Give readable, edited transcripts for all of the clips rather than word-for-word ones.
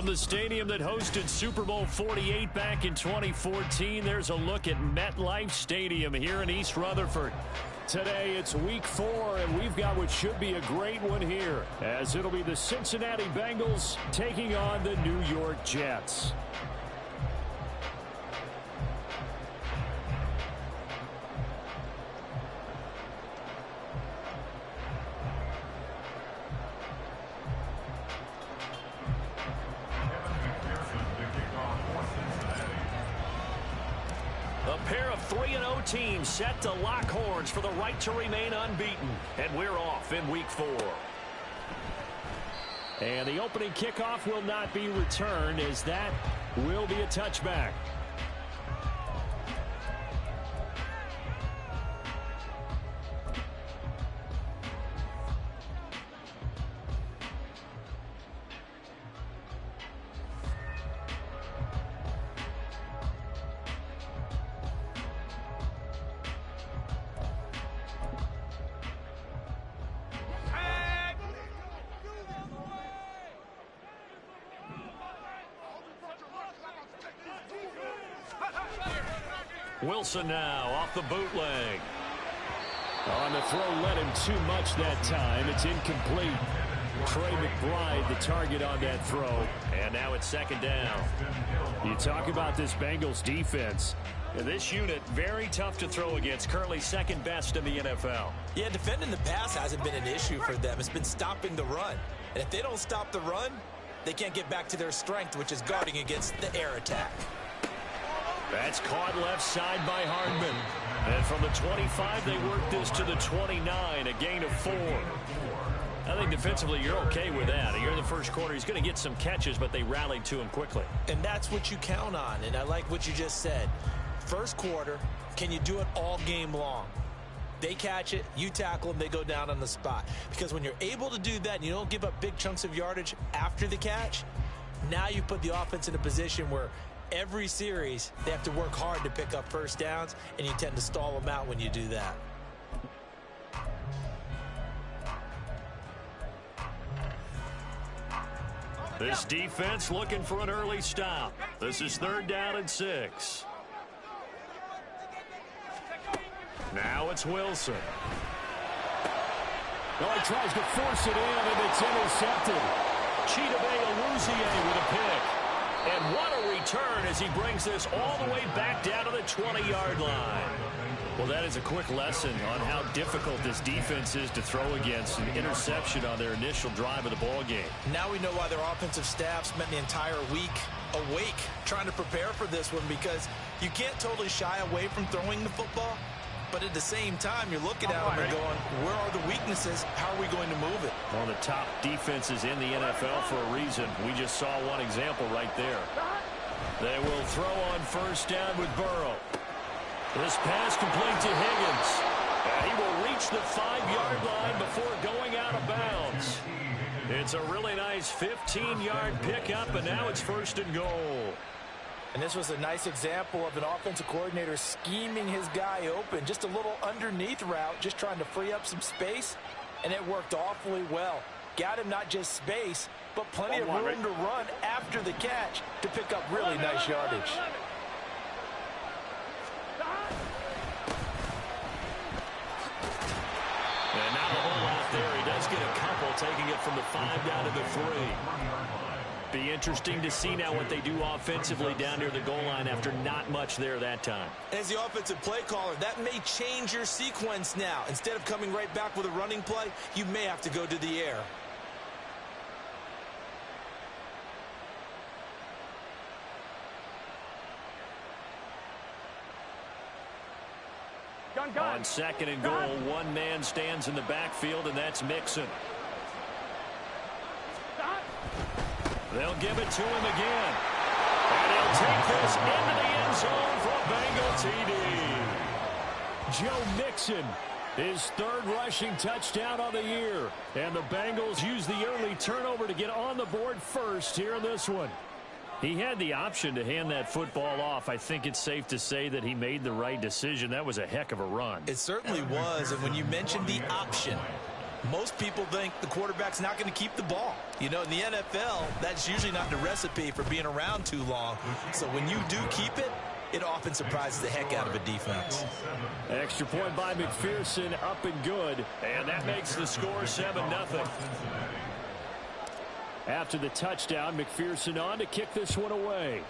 From the stadium that hosted Super Bowl 48 back in 2014, there's a look at MetLife Stadium here in East Rutherford. Today it's week 4, and we've got what should be a great one here, as it'll be the Cincinnati Bengals taking on the New York Jets. A pair of 3-0 teams set to lock horns for the right to remain unbeaten. And we're off in week 4. And the opening kickoff will not be returned, as that will be a touchback. Wilson now off the bootleg. On the throw, led him too much that time. It's incomplete. Trey McBride the target on that throw. And now it's second down. You talk about this Bengals defense. This unit, very tough to throw against. Currently second best in the NFL. Yeah, defending the pass hasn't been an issue for them. It's been stopping the run. And if they don't stop the run, they can't get back to their strength, which is guarding against the air attack. That's caught left side by Hardman. And from the 25, they work this to the 29, a gain of 4. I think defensively you're okay with that. Here in the first quarter, he's going to get some catches, but they rallied to him quickly. And that's what you count on, and I like what you just said. First quarter, can you do it all game long? They catch it, you tackle them, they go down on the spot. Because when you're able to do that and you don't give up big chunks of yardage after the catch, now you put the offense in a position where every series, they have to work hard to pick up first downs, and you tend to stall them out when you do that. This defense looking for an early stop. This is 3rd down and 6. Now it's Wilson. Oh, he tries to force it in, and it's intercepted. Chidobe Awuzie with a pick. And what a return as he brings this all the way back down to the 20-yard line. Well, that is a quick lesson on how difficult this defense is to throw against. An interception on their initial drive of the ball game. Now we know why their offensive staff spent the entire week awake trying to prepare for this one, because you can't totally shy away from throwing the football. But at the same time, you're looking at them and going, where are the weaknesses? How are we going to move it? One of the top defenses in the NFL for a reason. We just saw one example right there. They will throw on first down with Burrow. This pass complete to Higgins. And he will reach the 5-yard line before going out of bounds. It's a really nice 15-yard pickup, and now it's 1st and goal. And this was a nice example of an offensive coordinator scheming his guy open. Just a little underneath route, just trying to free up some space, and it worked awfully well. Got him not just space, but plenty of room to run after the catch to pick up really nice yardage. And not a whole lot there. He does get a couple, taking it from the 5 down to the 3. Be interesting to see now what they do offensively down near the goal line after not much there that time. As the offensive play caller, that may change your sequence now. Instead of coming right back with a running play, you may have to go to the air. On 2nd and goal, one man stands in the backfield, and that's Mixon. They'll give it to him again. And he'll take this into the end zone for a Bengal TD. Joe Mixon, his 3rd rushing touchdown on the year. And the Bengals use the early turnover to get on the board first here in this one. He had the option to hand that football off. I think it's safe to say that he made the right decision. That was a heck of a run. It certainly was. And when you mentioned the option, Most people think the quarterback's not going to keep the ball. You know, in the NFL, that's usually not the recipe for being around too long. So when you do keep it, it often surprises the heck out of a defense. Extra point by McPherson, up and good. And that makes the score 7-0. After the touchdown, McPherson on to kick this one away.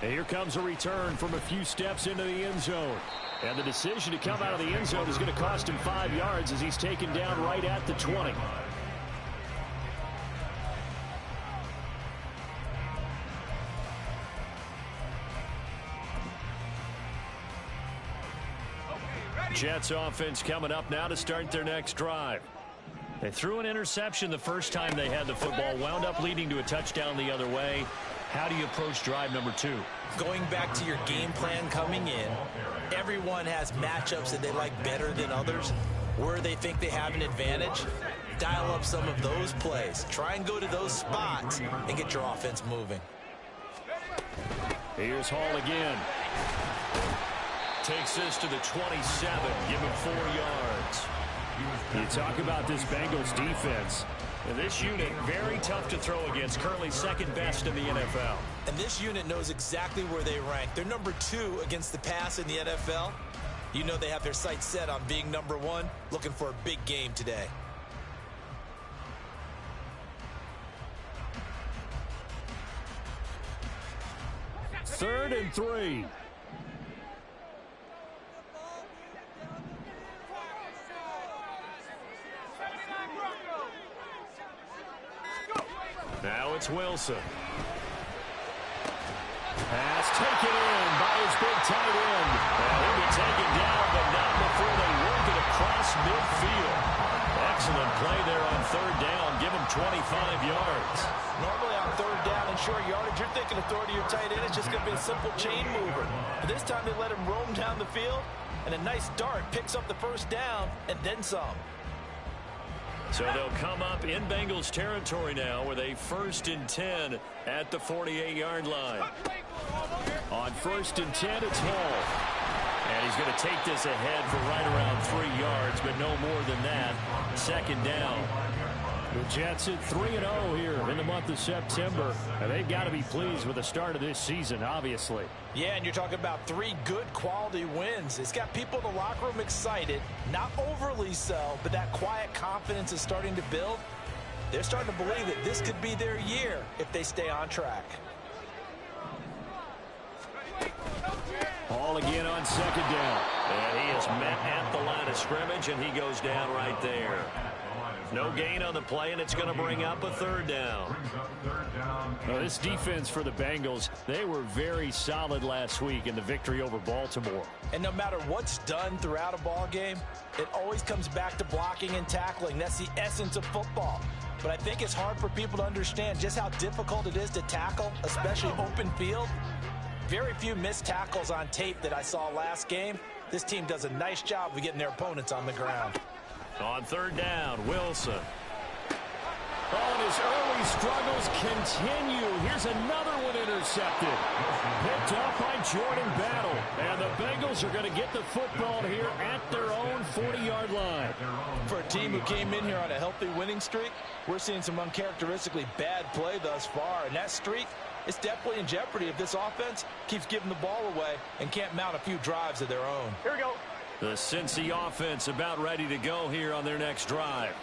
And here comes a return from a few steps into the end zone. And the decision to come out of the end zone is going to cost him 5 yards as he's taken down right at the 20. Jets offense coming up now to start their next drive. They threw an interception the first time they had the football, wound up leading to a touchdown the other way. How do you approach drive number 2? Going back to your game plan coming in, everyone has matchups that they like better than others. Where they think they have an advantage, dial up some of those plays. Try and go to those spots and get your offense moving. Here's Hall again. Takes this to the 27. Give him 4 yards. You talk about this Bengals defense. And this unit, very tough to throw against. Currently second best in the NFL. And this unit knows exactly where they rank. They're number 2 against the pass in the NFL. You know they have their sights set on being number 1, looking for a big game today. Third and 3. Now it's Wilson. Pass taken in by his big tight end. And he'll be taken down, but not before they work it across midfield. Excellent play there on third down. Give him 25 yards. Normally on third down and short yardage, you're thinking of throwing to your tight end. It's just going to be a simple chain mover. But this time they let him roam down the field, and a nice dart picks up the first down and then some. So they'll come up in Bengals territory now with a 1st and 10 at the 48-yard line. On 1st and 10, it's Hall. And he's going to take this ahead for right around 3 yards, but no more than that. 2nd down. The Jets at 3-0 here in the month of September. And they've got to be pleased with the start of this season, obviously. Yeah, and you're talking about 3 good quality wins. It's got people in the locker room excited, not overly so, but that quiet confidence is starting to build. They're starting to believe that this could be their year if they stay on track. Hall again on 2nd down. And he is met at the line of scrimmage, and he goes down right there. No gain on the play, and it's going to bring up a 3rd down. Well, this defense for the Bengals, they were very solid last week in the victory over Baltimore. And no matter what's done throughout a ball game, it always comes back to blocking and tackling. That's the essence of football. But I think it's hard for people to understand just how difficult it is to tackle, especially open field. Very few missed tackles on tape that I saw last game. This team does a nice job of getting their opponents on the ground. On 3rd down, Wilson. Oh, and his early struggles continue. Here's another one intercepted. Picked up by Jordan Battle. And the Bengals are going to get the football here at their own 40-yard line. For a team who came in here on a healthy winning streak, we're seeing some uncharacteristically bad play thus far. And that streak is definitely in jeopardy if this offense keeps giving the ball away and can't mount a few drives of their own. Here we go. The Cincy offense about ready to go here on their next drive.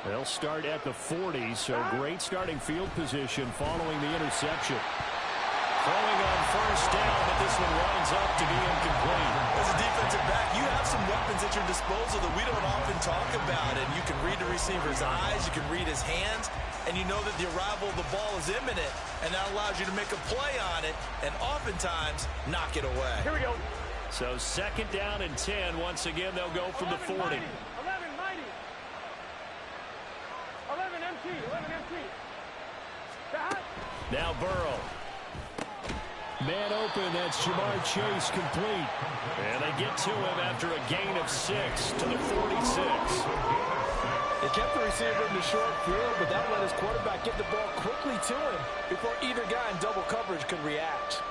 They'll start at the 40, so great starting field position following the interception. Throwing on 1st down, but this one winds up to be incomplete. As a defensive back, you have some weapons at your disposal that we don't often talk about, and you can read the receiver's eyes, you can read his hands, and you know that the arrival of the ball is imminent, and that allows you to make a play on it, and oftentimes knock it away. Here we go. So 2nd down and 10. Once again, they'll go from the 40. 11 mighty. 11 MT. 11 MT. Now Burrow. Man open. That's Jamar Chase complete. And they get to him after a gain of 6 to the 46. They kept the receiver in the short field, but that let his quarterback get the ball quickly to him before either guy in double coverage could react.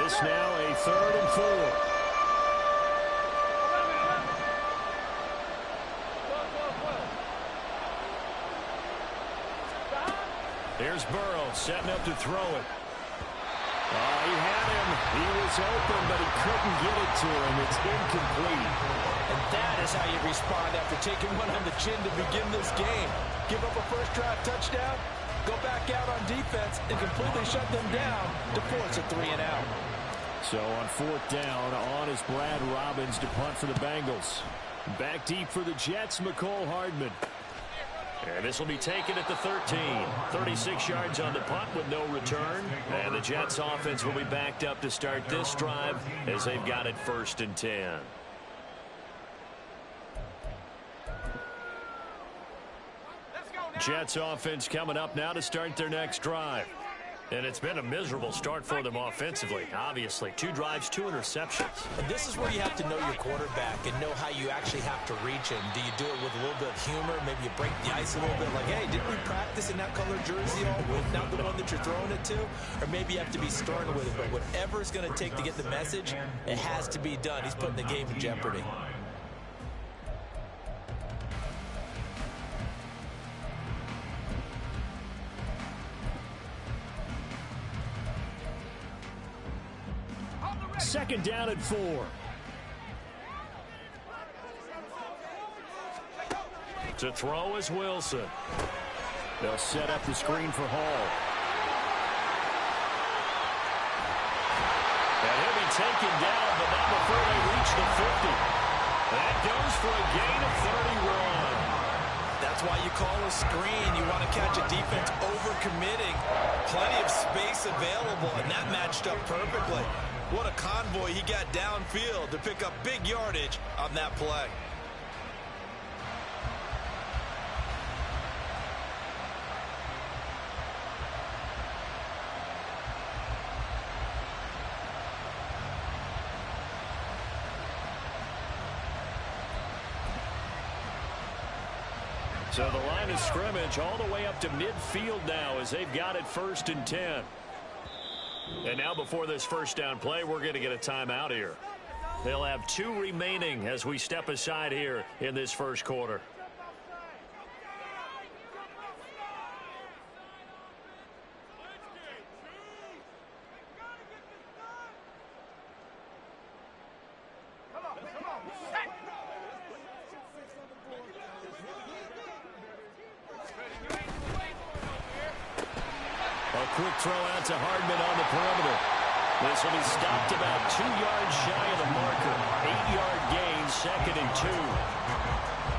This now a 3rd and 4. 11. Here's Burrow setting up to throw it. He had him. He was open, but he couldn't get it to him. It's incomplete. And that is how you respond after taking one on the chin to begin this game. Give up a first drive touchdown, go back out on defense, and completely shut them down to force a 3-and-out. So on 4th down, on is Brad Robbins to punt for the Bengals. Back deep for the Jets, McCole Hardman. And this will be taken at the 13. 36 yards on the punt with no return. And the Jets offense will be backed up to start this drive as they've got it 1st and 10. Jets offense coming up now to start their next drive. And it's been a miserable start for them offensively, obviously. 2 drives, 2 interceptions. And this is where you have to know your quarterback and know how you actually have to reach him. Do you do it with a little bit of humor? Maybe you break the ice a little bit, like, hey, didn't we practice in that color jersey all week, not the one that you're throwing it to? Or maybe you have to be stern with it. But whatever it's going to take to get the message, it has to be done. He's putting the game in jeopardy. Second down and 4. To throw is Wilson. They'll set up the screen for Hall. And he'll be taken down, but not before they reach the 50. That goes for a gain of 31. That's why you call a screen. You want to catch a defense over-committing. Plenty of space available, and that matched up perfectly. What a convoy he got downfield to pick up big yardage on that play. So the line of scrimmage all the way up to midfield now as they've got it 1st and 10. And now before this first down play, we're going to get a timeout here. They'll have 2 remaining as we step aside here in this first quarter. Quick throw out to Hardman on the perimeter. This will be stopped about 2 yards shy of the marker. 8-yard gain, 2nd and 2.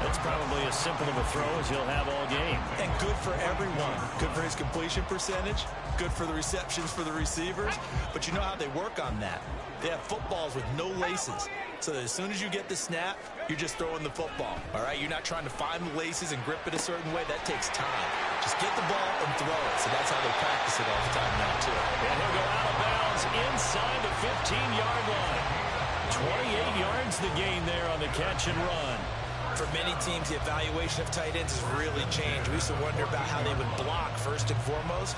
That's probably as simple of a throw as he'll have all game. And good for everyone. Good for his completion percentage. Good for the receptions for the receivers. But you know how they work on that. They have footballs with no laces. So that as soon as you get the snap, you're just throwing the football. All right? You're not trying to find the laces and grip it a certain way. That takes time. Just get the ball and throw it. So that's how they practice it all the time now, too. And he'll go out of bounds inside the 15-yard line. 28 yards the gain there on the catch and run. For many teams, the evaluation of tight ends has really changed. We used to wonder about how they would block first and foremost.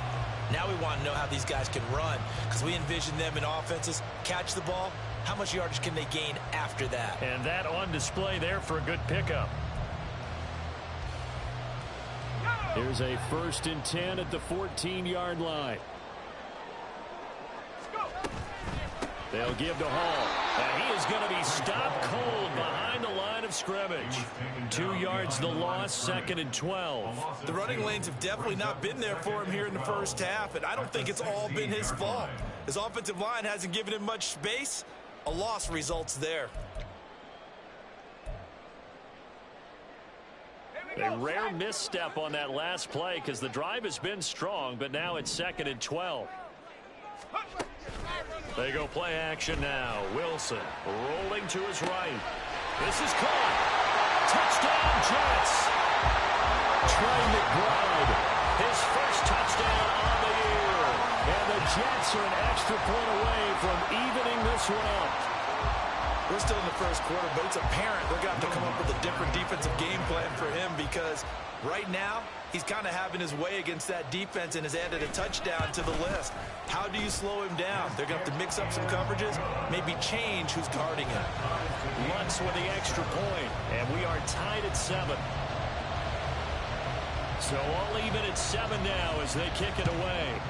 Now we want to know how these guys can run because we envision them in offenses, catch the ball. How much yardage can they gain after that? And that on display there for a good pickup. Here's a 1st and 10 at the 14-yard line. They'll give to Hall. And he is going to be stopped cold behind the line of scrimmage. 2 yards the loss, 2nd and 12. The running lanes have definitely not been there for him here in the first half, and I don't think it's all been his fault. His offensive line hasn't given him much space. A loss results there. A rare misstep on that last play because the drive has been strong, but now it's 2nd and 12. They go play action now. Wilson rolling to his right. This is caught. Touchdown, Jets. Trey McBride, his first touchdown on the year. And the Jets are an extra point away from evening this one up. We're still in the first quarter, but it's apparent they're going to have to come up with a different defensive game plan for him because right now He's kind of having his way against that defense and has added a touchdown to the list. How do you slow him down? They're going to have to mix up some coverages, maybe change who's guarding him. Lutz with the extra point, and we are tied at 7. So all even at 7 now as they kick it away.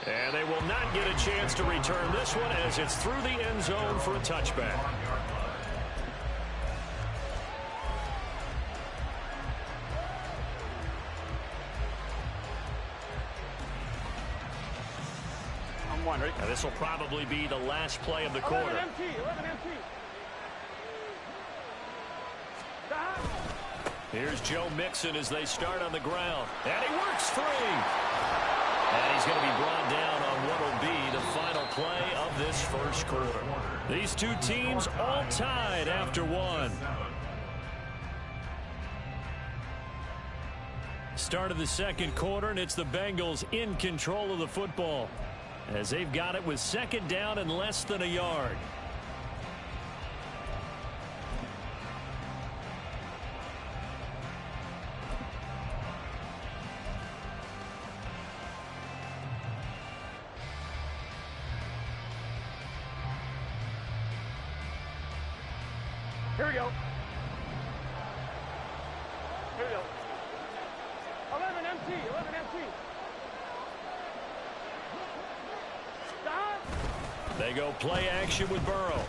And they will not get a chance to return this one as it's through the end zone for a touchback. And this will probably be the last play of the quarter. 11 MT, 11 MT. Here's Joe Mixon as they start on the ground. And he works free. And he's going to be brought down on what will be the final play of this first quarter. These two teams all tied after one. Start of the second quarter, and it's the Bengals in control of the football as they've got it with second down and less than a yard. Here we go. Here we go. 11 MT, 11 MT. They go play action with Burrow.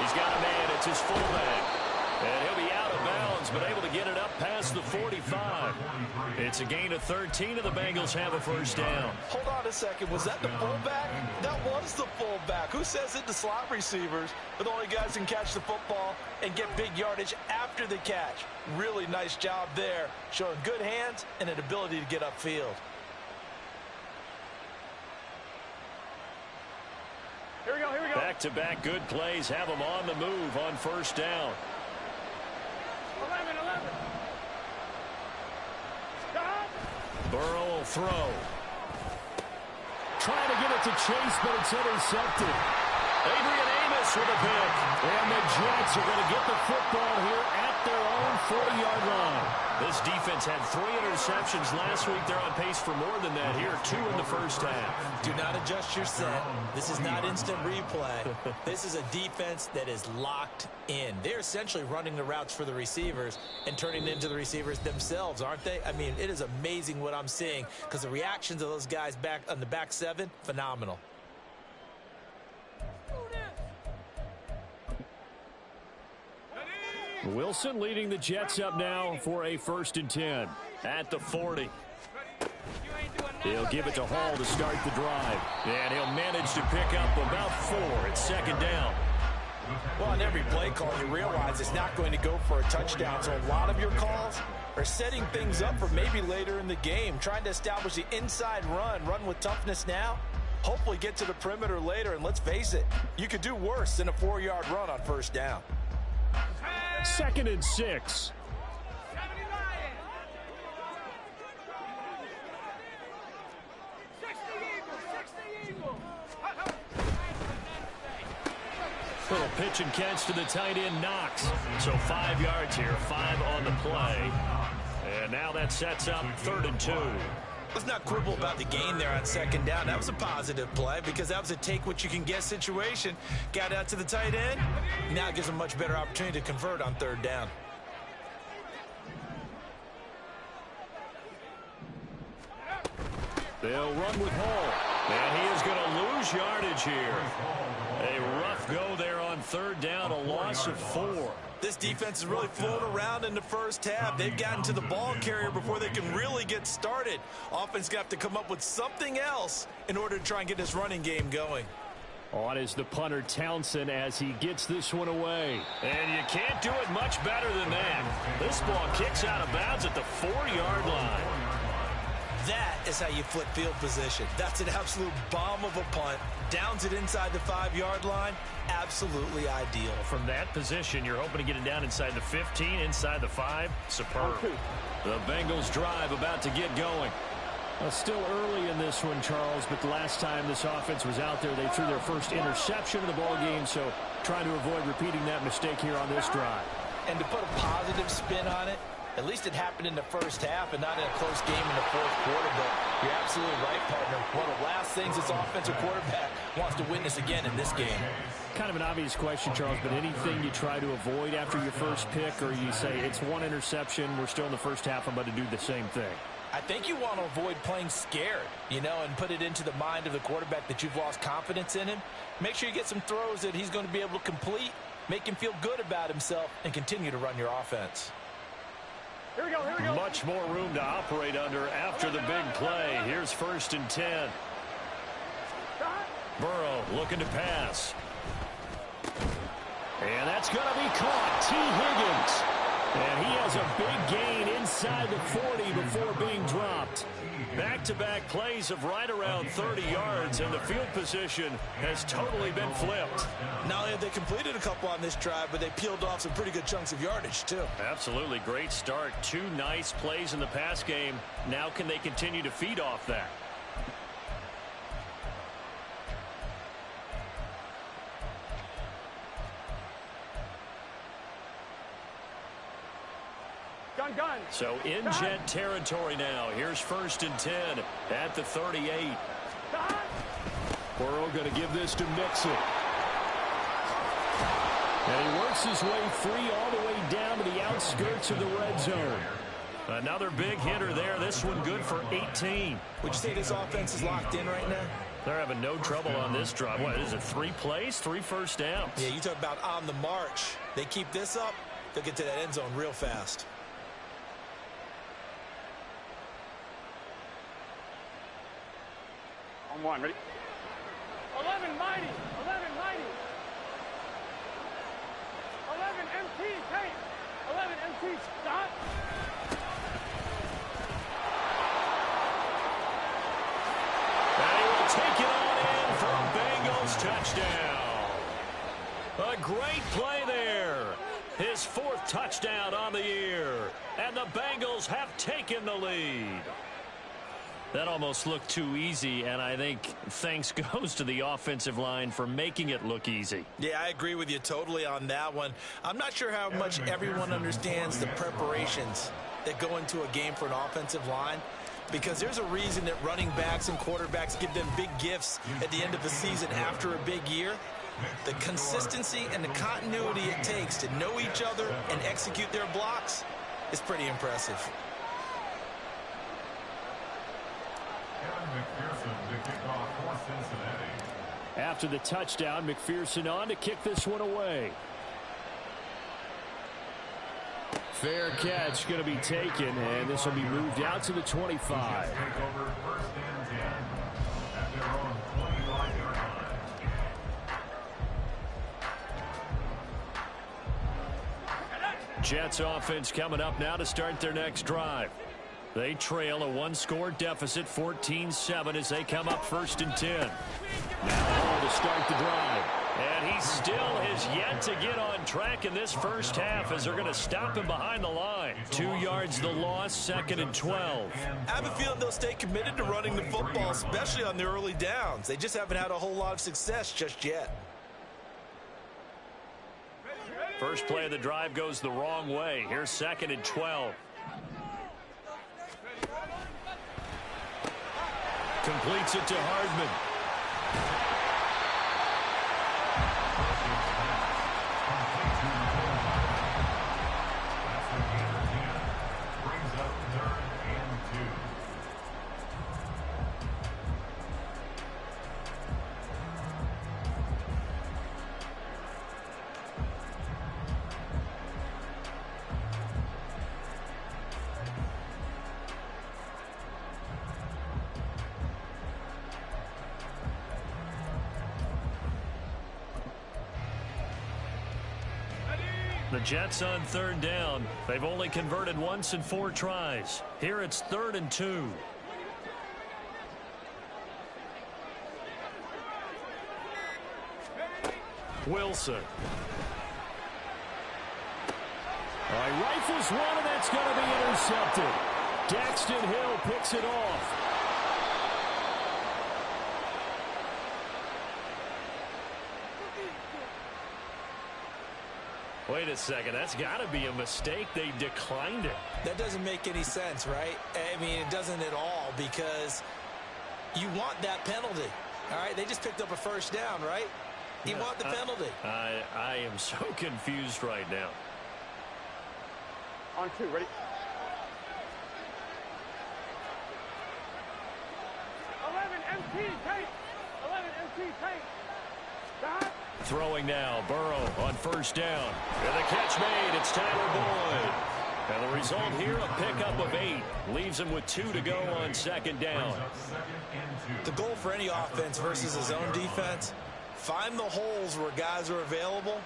He's got a man. It's his fullback. And he'll be out of bounds, but able to get it up past the 45. It's a gain of 13, and the Bengals have a first down. Hold on a second. Was that the fullback? That was the fullback. Who says it to slot receivers? But the only guys can catch the football and get big yardage after the catch. Really nice job there, showing good hands and an ability to get upfield. Here we go, here we go. Back-to-back good plays have them on the move on first down. 11, 11. Stop. Burrow will throw. Trying to get it to Chase, but it's intercepted. Adrian Amos with a pick. And the Jets are going to get the football here at their own 40-yard line. This defense had 3 interceptions last week. They're on pace for more than that here. 2 in the first half. Do not adjust your set. This is not instant replay. This is a defense that is locked in. They're essentially running the routes for the receivers and turning it into the receivers themselves, aren't they? I mean, it is amazing what I'm seeing because the reactions of those guys back on the back 7, phenomenal. Wilson leading the Jets up now for a 1st and 10 at the 40. He'll give it to Hall to start the drive. And he'll manage to pick up about 4 at second down. Well, on every play call, you realize it's not going to go for a touchdown. So a lot of your calls are setting things up for maybe later in the game, trying to establish the inside run with toughness now. Hopefully get to the perimeter later. And let's face it, you could do worse than a 4-yard run on first down. 2nd and 6. Little pitch and catch to the tight end, Knox. So 5 yards here, 5 on the play. And now that sets up 3rd and 2. Let's not quibble about the gain there on second down. That was a positive play because that was a take-what-you-can-get situation. Got out to the tight end. Now it gives them a much better opportunity to convert on 3rd down. They'll run with Hall. And he is going to lose yardage here. A rough go there on 3rd down, a loss of 4. This defense is really flown around in the first half. They've gotten to the ball carrier before they can really get started. Offense going to have to come up with something else in order to try and get this running game going. On is the punter, Townsend, as he gets this one away. And you can't do it much better than that. This ball kicks out of bounds at the 4-yard line. That is how you flip field position. That's an absolute bomb of a punt. Downs it inside the 5-yard line. Absolutely ideal. From that position, you're hoping to get it down inside the 15, inside the 5. Superb. The Bengals drive about to get going. Still early in this one, Charles, but the last time this offense was out there, they threw their first interception of the ball game, so trying to avoid repeating that mistake here on this drive. And to put a positive spin on it, at least it happened in the first half and not in a close game in the fourth quarter. But you're absolutely right, partner. One of the last things this offensive quarterback wants to witness again in this game. Kind of an obvious question, Charles, but anything you try to avoid after your first pick, or you say it's one interception, we're still in the first half, I'm about to do the same thing? I think you want to avoid playing scared, and put it into the mind of the quarterback that you've lost confidence in him. Make sure you get some throws that he's going to be able to complete, make him feel good about himself, and continue to run your offense. Here we go, here we go. Much more room to operate under after the big play. Here's 1st and 10. Burrow looking to pass. And that's going to be caught. T. Higgins. And he has a big gain inside the 40 before being dropped. Back-to-back plays of right around 30 yards, and the field position has totally been flipped. Not only have they completed a couple on this drive, but they peeled off some pretty good chunks of yardage, too. Absolutely great start. 2 nice plays in the pass game. Now can they continue to feed off that? Gun. So in jet territory now. Here's 1st and 10 at the 38. Burrow going to give this to Mixon. And he works his way free all the way down to the outskirts of the red zone. Another big hitter there. This one good for 18. Would you say this offense is locked in right now? They're having no trouble on this drive. What is it, 3 plays, 3 first downs? Yeah, you talk about on the march. They keep this up, they'll get to that end zone real fast. On 1, ready? 11 mighty. 11 mighty. 11 MT, tank. 11 MT, stop. And he will take it on in for a Bengals touchdown. A great play there. His 4th touchdown on the year. And the Bengals have taken the lead. That almost looked too easy, and I think thanks goes to the offensive line for making it look easy. Yeah, I agree with you totally on that one. I'm not sure how much everyone understands the preparations that go into a game for an offensive line, because there's a reason that running backs and quarterbacks give them big gifts at the end of the season after a big year. The consistency and the continuity it takes to know each other and execute their blocks is pretty impressive. After the touchdown, McPherson on to kick this one away. Fair catch going to be taken, and this will be moved out to the 25. Jets offense coming up now to start their next drive. They trail a 1-score deficit, 14-7, as they come up 1st and 10. Now to start the drive. And he still has yet to get on track in this first half as they're going to stop him behind the line. 2 yards the loss, 2nd and 12. I have a feeling they'll stay committed to running the football, especially on the early downs. They just haven't had a whole lot of success just yet. First play of the drive goes the wrong way. Here's 2nd and 12. Completes it to Hardman. Brings up 3rd and 2. The Jets on 3rd down. They've only converted once in 4 tries. Here it's 3rd and 2. Wilson. All right, rifles one, and that's going to be intercepted. Daxton Hill picks it off. Wait a second. That's got to be a mistake. They declined it. That doesn't make any sense, right? I mean, it doesn't at all, because you want that penalty. All right, they just picked up a first down, right? You want the penalty. I am so confused right now. On 2, ready? 11 MT tape. 11 MT tape. Stop. Throwing now, Burrow on first down. And the catch made, it's Tyler Boyd. And the result here, a pickup of 8. Leaves him with 2 to go on second down. The goal for any offense versus his own defense, find the holes where guys are available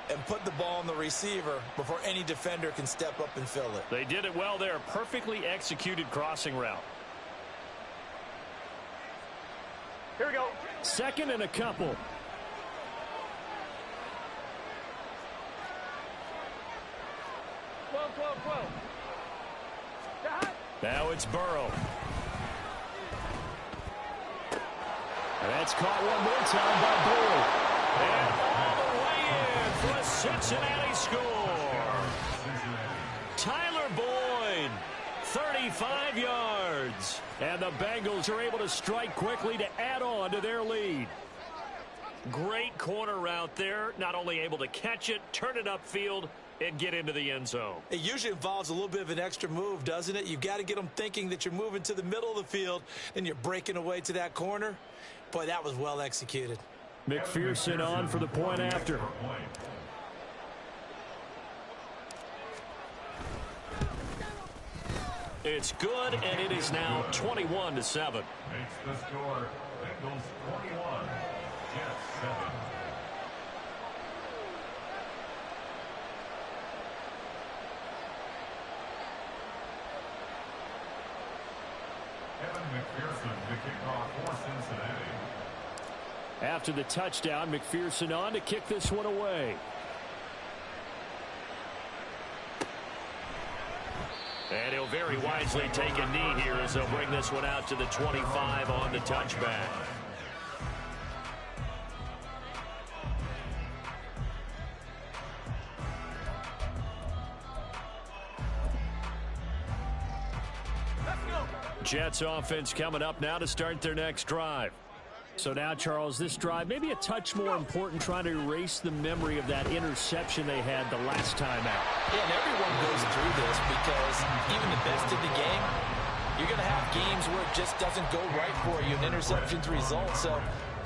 and put the ball on the receiver before any defender can step up and fill it. They did it well there. Perfectly executed crossing route. Here we go. Second and a couple. Now it's Burrow. And that's caught one more time by Boyd. And all the way in for a Cincinnati score. Tyler Boyd, 35 yards. And the Bengals are able to strike quickly to add on to their lead. Great corner route there. Not only able to catch it, turn it upfield, and get into the end zone. It usually involves a little bit of an extra move, doesn't it? You've got to get them thinking that you're moving to the middle of the field, and you're breaking away to that corner. Boy, that was well executed. McPherson on for the point after. It's good, and it is now 21-7. Makes the score Bengals 21, Jets 7. McPherson to kick off for Cincinnati. After the touchdown, McPherson on to kick this one away. And he'll very wisely take a knee here as they'll bring this one out to the 25 on the touchback. Jets offense coming up now to start their next drive. So now, Charles, this drive maybe a touch more important, trying to erase the memory of that interception they had the last time out. Yeah, and everyone goes through this, because even the best in the game, you're going to have games where it just doesn't go right for you, and interceptions result. So,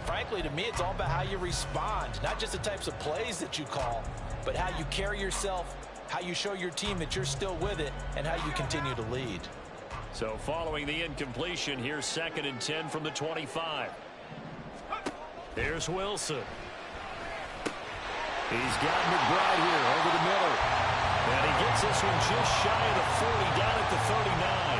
frankly, to me, it's all about how you respond, not just the types of plays that you call, but how you carry yourself, how you show your team that you're still with it, and how you continue to lead. So following the incompletion, here's 2nd and 10 from the 25. Here's Wilson. He's got McBride here over the middle. And he gets this one just shy of the 40, down at the 39.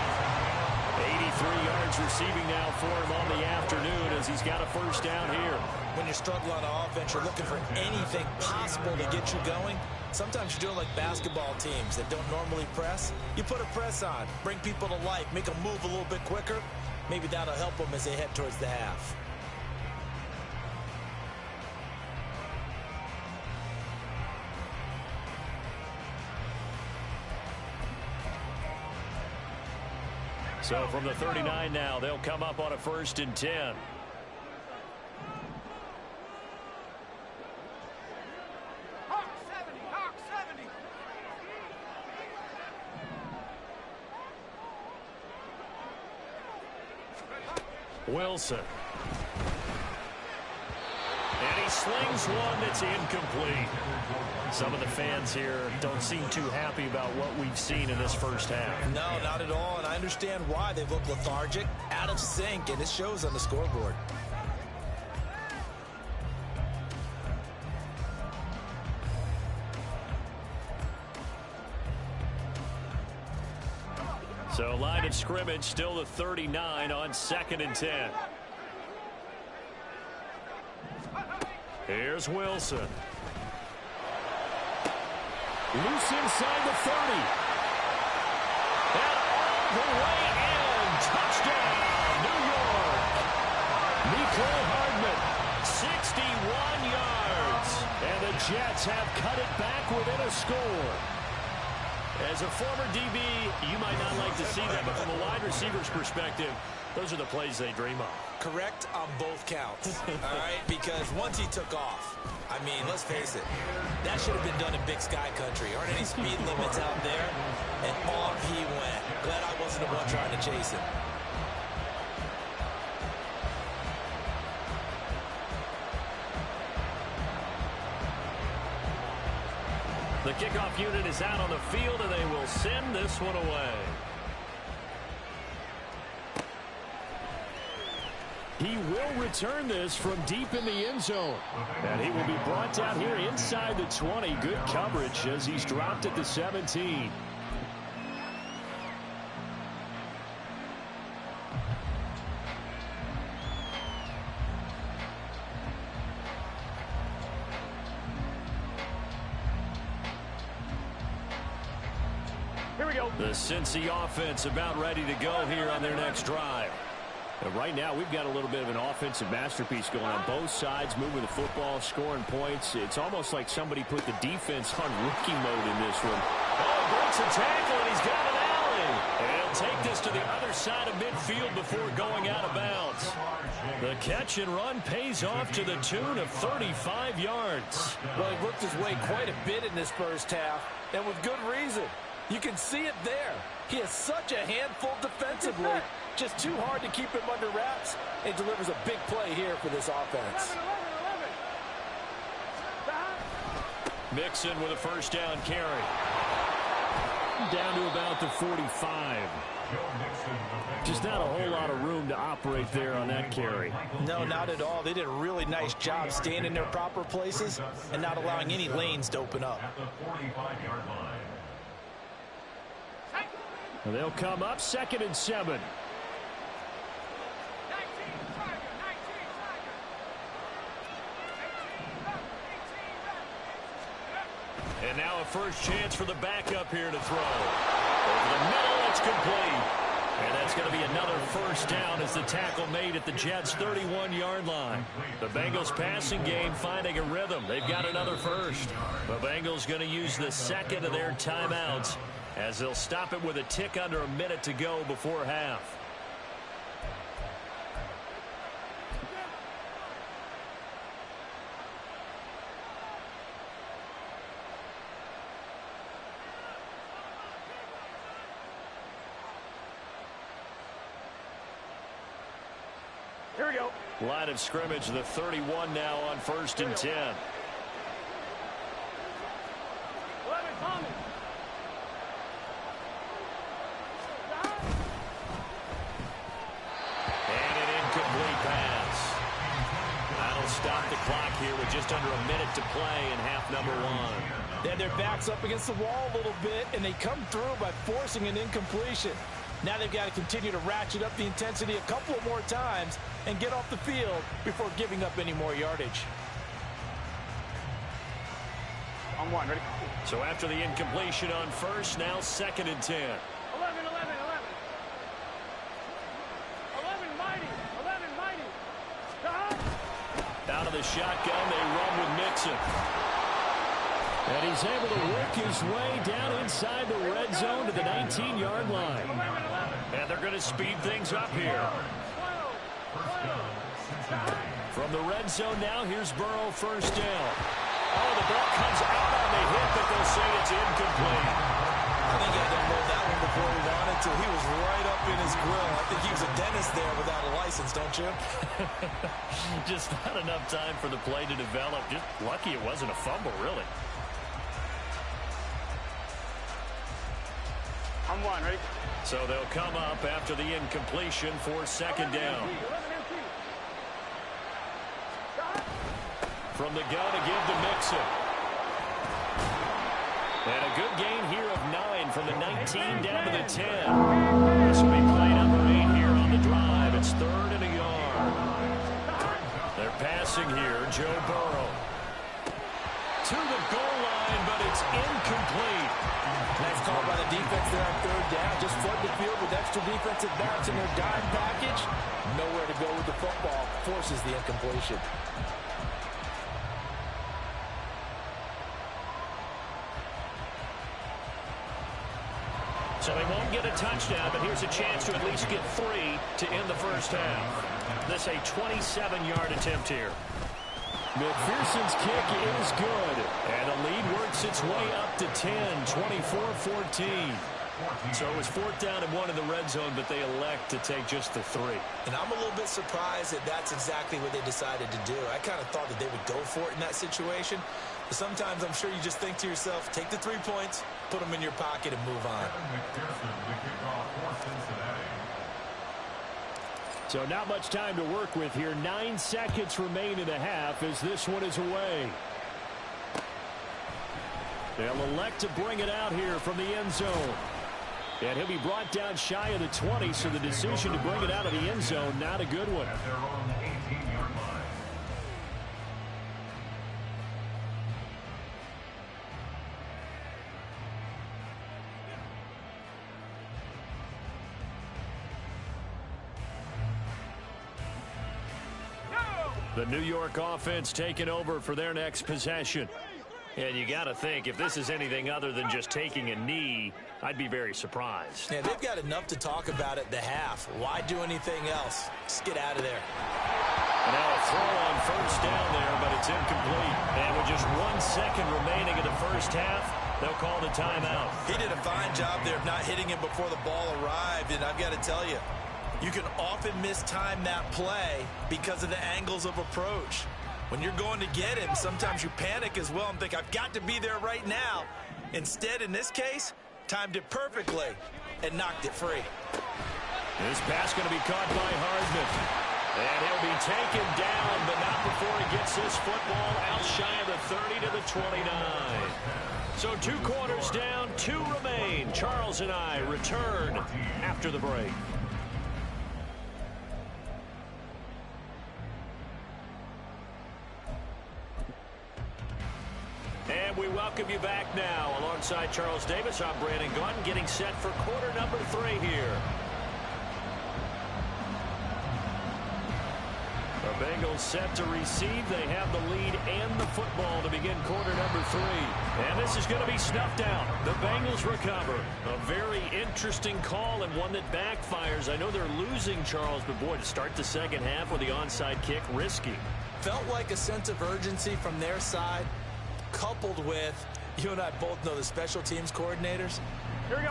83 yards receiving now for him on the afternoon as he's got a first down here. When you're struggling on offense, you're looking for anything possible to get you going. Sometimes you're doing like basketball teams that don't normally press. You put a press on, bring people to life, make them move a little bit quicker. Maybe that'll help them as they head towards the half. So from the 39 now, they'll come up on a 1st and 10. Hawk 70, Hawk 70. Wilson. And he slings one that's incomplete. Some of the fans here don't seem too happy about what we've seen in this first half. No, not at all, and I understand why. They've looked lethargic, out of sync, and it shows on the scoreboard. So line of scrimmage still the 39 on 2nd and 10. Here's Wilson. Loose inside the 30. And all the way in. Touchdown, New York. MEFL Hardman, 61 yards. And the Jets have cut it back within a score. As a former DB, you might not like to see that, but from a wide receiver's perspective, those are the plays they dream of. Correct on both counts, all right? Because once he took off, I mean, let's face it, that should have been done in Big Sky country. Aren't any speed limits out there? And off he went. Glad I wasn't the one trying to chase him. The kickoff unit is out on the field, and they will send this one away. He will return this from deep in the end zone. And he will be brought down here inside the 20. Good coverage as he's dropped at the 17. Here we go. The Cincy offense about ready to go here on their next drive. And right now, we've got a little bit of an offensive masterpiece going on both sides, moving the football, scoring points. It's almost like somebody put the defense on rookie mode in this one. Oh, breaks a tackle, and he's got an alley. And he'll take this to the other side of midfield before going out of bounds. The catch and run pays off to the tune of 35 yards. Well, he worked his way quite a bit in this first half, and with good reason. You can see it there. He is such a handful defensively. Just too hard to keep him under wraps. It delivers a big play here for this offense. 11. Mixon with a first down carry. Down to about the 45. Just not a whole lot of room to operate there on that carry. No, not at all. They did a really nice job staying in their proper places and not allowing any lanes to open up. At the 45-yard line. They'll come up 2nd and 7. And now a first chance for the backup here to throw. Over the middle, it's complete. And that's going to be another first down as the tackle made at the Jets' 31-yard line. The Bengals passing game finding a rhythm. They've got another first. The Bengals going to use the second of their timeouts as they'll stop it with a tick under a minute to go before half. Here we go. Line of scrimmage, the 31 now on 1st and 10. 11 coming. And an incomplete pass. That'll stop the clock here with just under a minute to play in half number 1. They had their backs up against the wall a little bit, and they come through by forcing an incompletion. Now they've got to continue to ratchet up the intensity a couple of more times and get off the field before giving up any more yardage. On one, ready? So after the incompletion on first, now 2nd and 10. 11, 11, 11. 11 mighty. 11 mighty. Out of the shotgun, they run with Mixon. And he's able to work his way down inside the red zone to the 19-yard line. And they're going to speed things up here. From the red zone now, here's Burrow, first down. Oh, the ball comes out on the hit, but they'll say it's incomplete. I think he had to hold that one before he wanted to. He was right up in his grill. I think he was a dentist there without a license, don't you? Just not enough time for the play to develop. Just lucky it wasn't a fumble, really. On one, ready? So they'll come up after the incompletion for 2nd down. From the gun to give to Mixon. And a good gain here of 9 from the 19 down to the 10. This will be play number 8 here on the drive. It's 3rd and a yard. They're passing here. Joe Burrow. To the goal line, but it's incomplete. Nice call by the defense there on 3rd down. Just flood the field with extra defensive backs in their dime package. Nowhere to go with the football. Forces the incompletion. So they won't get a touchdown, but here's a chance to at least get 3 to end the first half. This a 27-yard attempt here. McPherson's kick is good. And the lead works its way up to 10, 24-14. So it was 4th down and 1 in the red zone, but they elect to take just the 3. And I'm a little bit surprised that that's exactly what they decided to do. I kind of thought that they would go for it in that situation. But sometimes I'm sure you just think to yourself, take the 3 points, put them in your pocket, and move on. So not much time to work with here. 9 seconds remain in the half as this one is away. They'll elect to bring it out here from the end zone. And he'll be brought down shy of the 20, so the decision to bring it out of the end zone, not a good one. At their own 18-yard line. The New York offense taking over for their next possession. And you got to think, if this is anything other than just taking a knee, I'd be very surprised. Yeah, they've got enough to talk about at the half. Why do anything else? Just get out of there. Now a throw on first down there, but it's incomplete. And with just 1 second remaining in the first half, they'll call the timeout. He did a fine job there of not hitting him before the ball arrived, and I've got to tell you, you can often mistime that play because of the angles of approach. When you're going to get him, sometimes you panic as well and think, I've got to be there right now. Instead, in this case, timed it perfectly and knocked it free. This pass going to be caught by Hardman. And he'll be taken down, but not before he gets this football out shy of the 30 to the 29. So 2 quarters down, 2 remain. Charles and I return after the break. And we welcome you back now. Alongside Charles Davis, I'm Brandon Gaudin, getting set for quarter number 3 here. The Bengals set to receive. They have the lead and the football to begin quarter number 3. And this is going to be snuffed out. The Bengals recover. A very interesting call and one that backfires. I know they're losing, Charles, but boy, to start the second half with the onside kick, risky. Felt like a sense of urgency from their side, coupled with, you and I both know the special teams coordinators,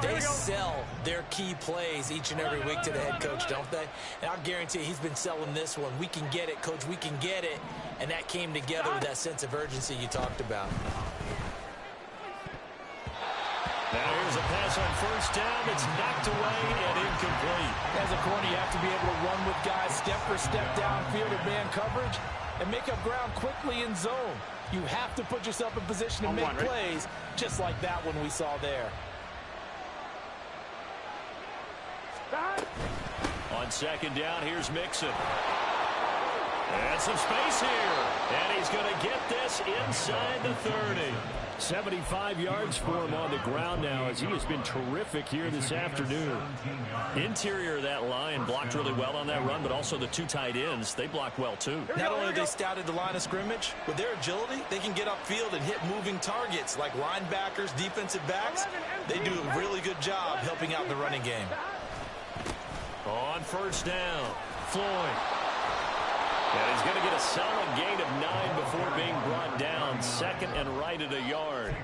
they sell their key plays each and every week to the head coach, don't they? And I'll guarantee he's been selling this one. We can get it, coach, we can get it. And that came together with that sense of urgency you talked about. Now here's a pass on first down. It's knocked away and incomplete. As a corner, you have to be able to run with guys step for step downfield in man coverage and make up ground quickly in zone. You have to put yourself in position to make plays, just like that one we saw there. On second down, here's Mixon. And some space here. And he's going to get this inside the 30. 75 yards for him on the ground now as he has been terrific here this afternoon. Interior of that line blocked really well on that run, but also the 2 tight ends, they blocked well too. Not only they scouted the line of scrimmage, with their agility, they can get upfield and hit moving targets like linebackers, defensive backs. They do a really good job helping out the running game. On first down, Floyd. And he's going to get a solid gain of 9 before being brought down. Second and right at a yard.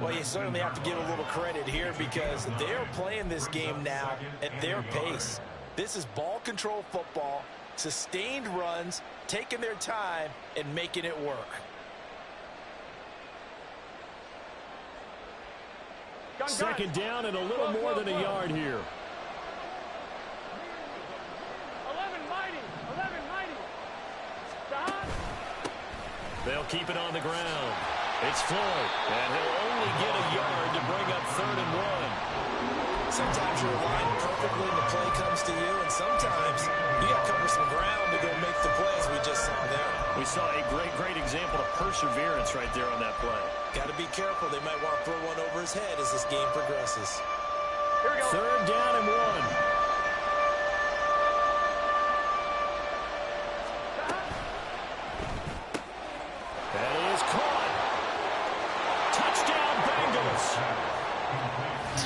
Well, you certainly have to give a little credit here because they're playing this game now at their pace. This is ball control football, sustained runs, taking their time, and making it work. Second down and a little more than a yard here. 11 mighty. Stop. They'll keep it on the ground. It's Floyd, and he'll only get a yard to bring up 3rd and 1. Sometimes you're aligned perfectly and the play comes to you, and sometimes you got to cover some ground to go make the plays we just saw there. We saw a great example of perseverance right there on that play. Got to be careful. They might want to throw one over his head as this game progresses. Here we go. 3rd down and 1.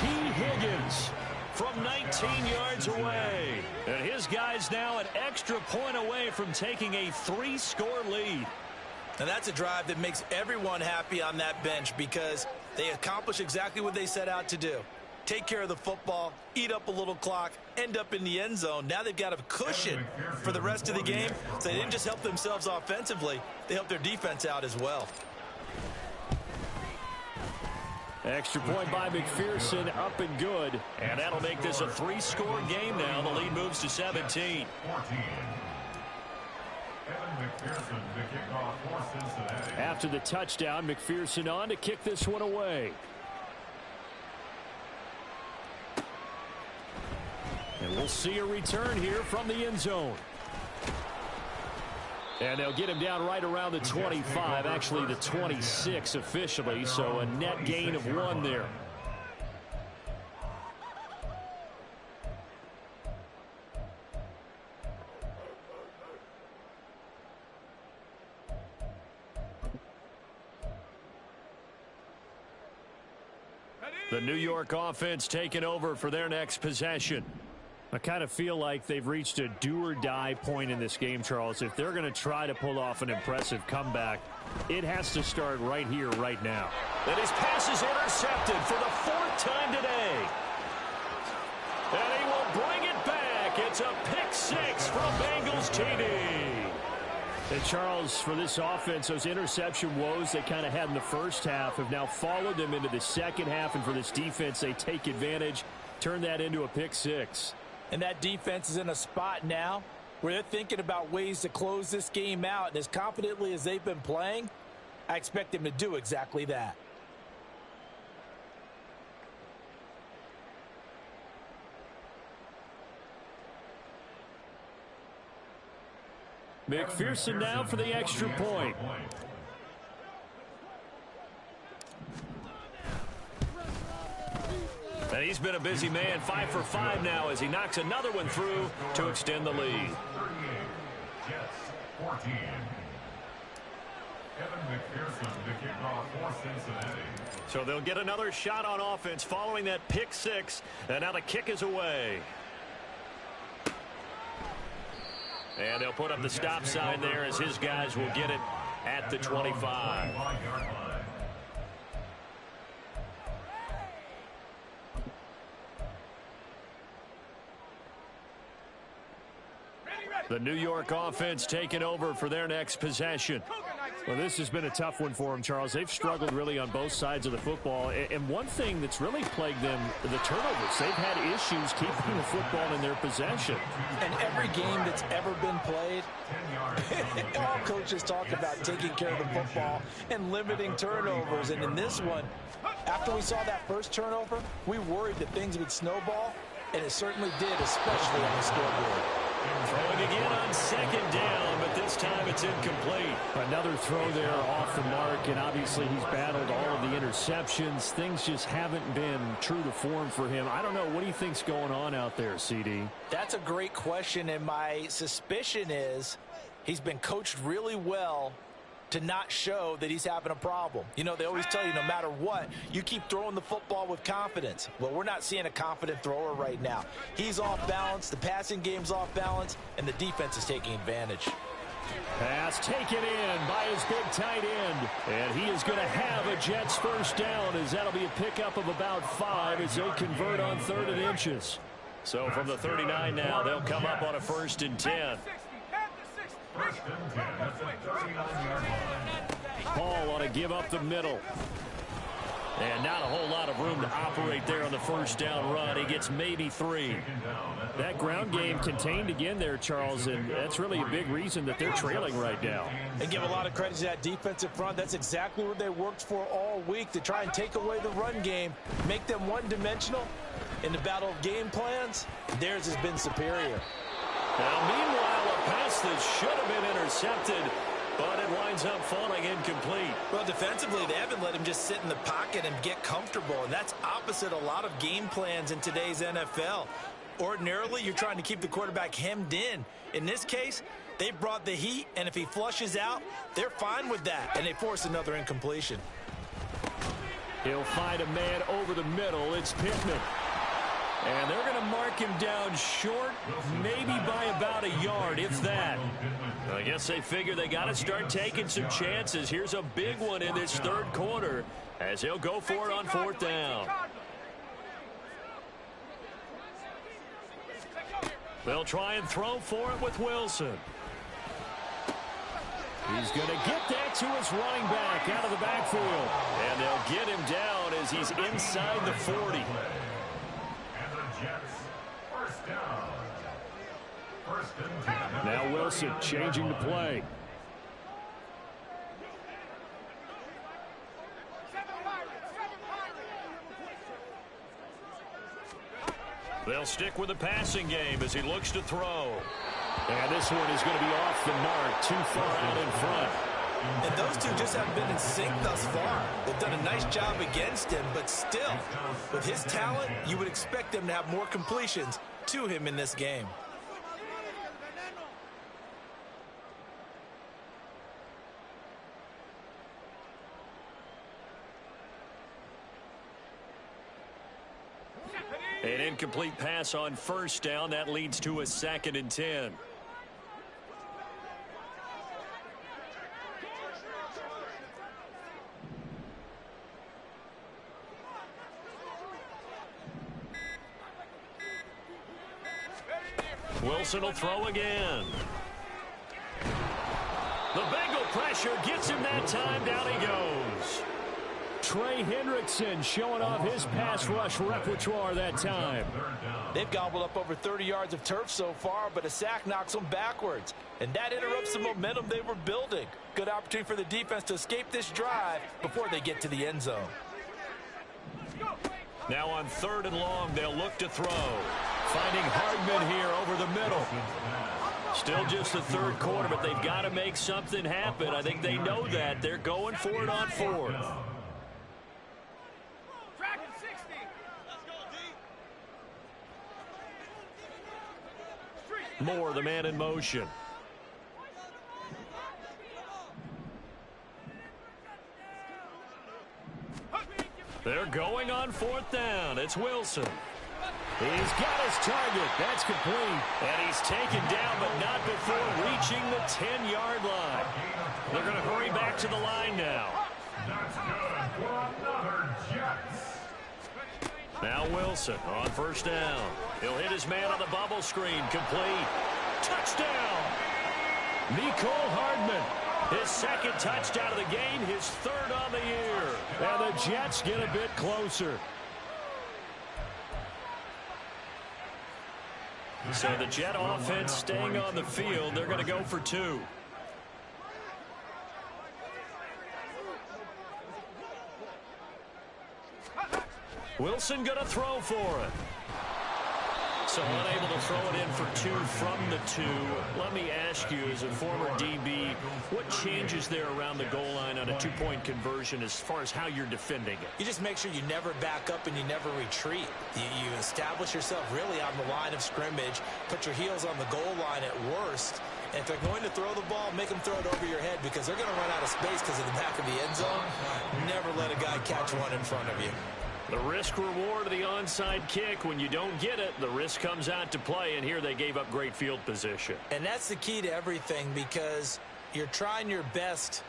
T. Higgins from 19 yards away. And his guys now an extra point away from taking a 3-score lead. And that's a drive that makes everyone happy on that bench because they accomplish exactly what they set out to do. Take care of the football, eat up a little clock, end up in the end zone. Now they've got a cushion for the rest of the game. So they didn't just help themselves offensively, they helped their defense out as well. Extra point by McPherson, up and good. And that'll make this a 3-score game now. The lead moves to 17. After the touchdown, McPherson on to kick this one away. And we'll see a return here from the end zone. And they'll get him down right around the 25, actually the 26 officially, so a net gain of 1 there. The New York offense taking over for their next possession. I kind of feel like they've reached a do-or-die point in this game, Charles. If they're going to try to pull off an impressive comeback, it has to start right here, right now. And his pass is intercepted for the 4th time today. And he will bring it back. It's a pick 6 from Bengals TD. And Charles, for this offense, those interception woes they kind of had in the first half have now followed them into the second half. And for this defense, they take advantage, turn that into a pick 6. And that defense is in a spot now where they're thinking about ways to close this game out. And as confidently as they've been playing, I expect them to do exactly that. McPherson now for the extra point. And he's been a busy man, 5 for 5 now as he knocks another one through to extend the lead. So they'll get another shot on offense following that pick 6, and now the kick is away. And they'll put up the stop sign there as his guys will get it at the 25. The New York offense taking over for their next possession. Well, this has been a tough one for them, Charles. They've struggled really on both sides of the football. And one thing that's really plagued them, the turnovers. They've had issues keeping the football in their possession. And every game that's ever been played, all coaches talk about taking care of the football and limiting turnovers. And in this one, after we saw that first turnover, we worried that things would snowball, and it certainly did, especially on the scoreboard. Throwing again on 2nd down, but this time it's incomplete. Another throw there off the mark, and obviously he's battled all of the interceptions. Things just haven't been true to form for him. I don't know. What do you think's going on out there, CD? That's a great question, and my suspicion is he's been coached really well to not show that he's having a problem. You know, they always tell you no matter what, you keep throwing the football with confidence. Well, we're not seeing a confident thrower right now. He's off balance, the passing game's off balance, and the defense is taking advantage. Pass taken in by his big tight end. And he is going to have a Jets first down as that'll be a pickup of about 5 as they convert on 3rd and inches. So from the 39 now, they'll come up on a 1st and 10. Paul on a give up the middle. And not a whole lot of room to operate there on the first down run. He gets maybe 3. That ground game contained again there, Charles, and that's really a big reason that they're trailing right now. And give a lot of credit to that defensive front. That's exactly what they worked for all week, to try and take away the run game, make them one-dimensional. In the battle of game plans, theirs has been superior. Now, meanwhile, a pass that should have been intercepted, but it winds up falling incomplete. Well, defensively, they haven't let him just sit in the pocket and get comfortable, and that's opposite a lot of game plans in today's NFL. Ordinarily, you're trying to keep the quarterback hemmed in. In this case, they brought the heat, and if he flushes out, they're fine with that, and they force another incompletion. He'll find a man over the middle. It's Pittman. And they're going to mark him down short, maybe by about a yard, if that. I guess they figure they got to start taking some chances. Here's a big one in this third quarter as he'll go for it on fourth down. They'll try and throw for it with Wilson. He's going to get that to his running back out of the backfield. And they'll get him down as he's inside the 40. Now Wilson changing the play. They'll stick with the passing game as he looks to throw. And this one is going to be off the mark, too far out in front. And those two just haven't been in sync thus far. They've done a nice job against him, but still, with his talent, you would expect them to have more completions to him in this game. An incomplete pass on first down. That leads to a 2nd and 10. Wilson will throw again. The Bengal pressure gets him that time. Down he goes. Trey Hendrickson showing off his pass rush repertoire that time. They've gobbled up over 30 yards of turf so far, but a sack knocks them backwards. And that interrupts the momentum they were building. Good opportunity for the defense to escape this drive before they get to the end zone. Now on 3rd and long, they'll look to throw. Finding Hardman here over the middle. Still just the third quarter, but they've got to make something happen. I think they know that. They're going for it on 4th. Moore, the man in motion. They're going on 4th down. It's Wilson. He's got his target. That's complete. And he's taken down, but not before reaching the 10-yard line. They're going to hurry back to the line now. That's good for another Jets. Now Wilson on 1st down. He'll hit his man on the bubble screen. Complete. Touchdown. Mecole Hardman. His 2nd touchdown of the game. His 3rd on the year. And the Jets get a bit closer. So the Jet offense staying on the field. They're going to go for 2. Wilson going to throw for it. So unable to throw it in for 2 from the 2. Let me ask you, as a former DB, what changes there around the goal line on a 2-point conversion as far as how you're defending it? You just make sure you never back up and you never retreat. You establish yourself really on the line of scrimmage, put your heels on the goal line at worst, and if they're going to throw the ball, make them throw it over your head because they're going to run out of space because of the back of the end zone. Never let a guy catch one in front of you. The risk-reward of the onside kick, when you don't get it, the risk comes out to play, and here they gave up great field position. And that's the key to everything because you're trying your best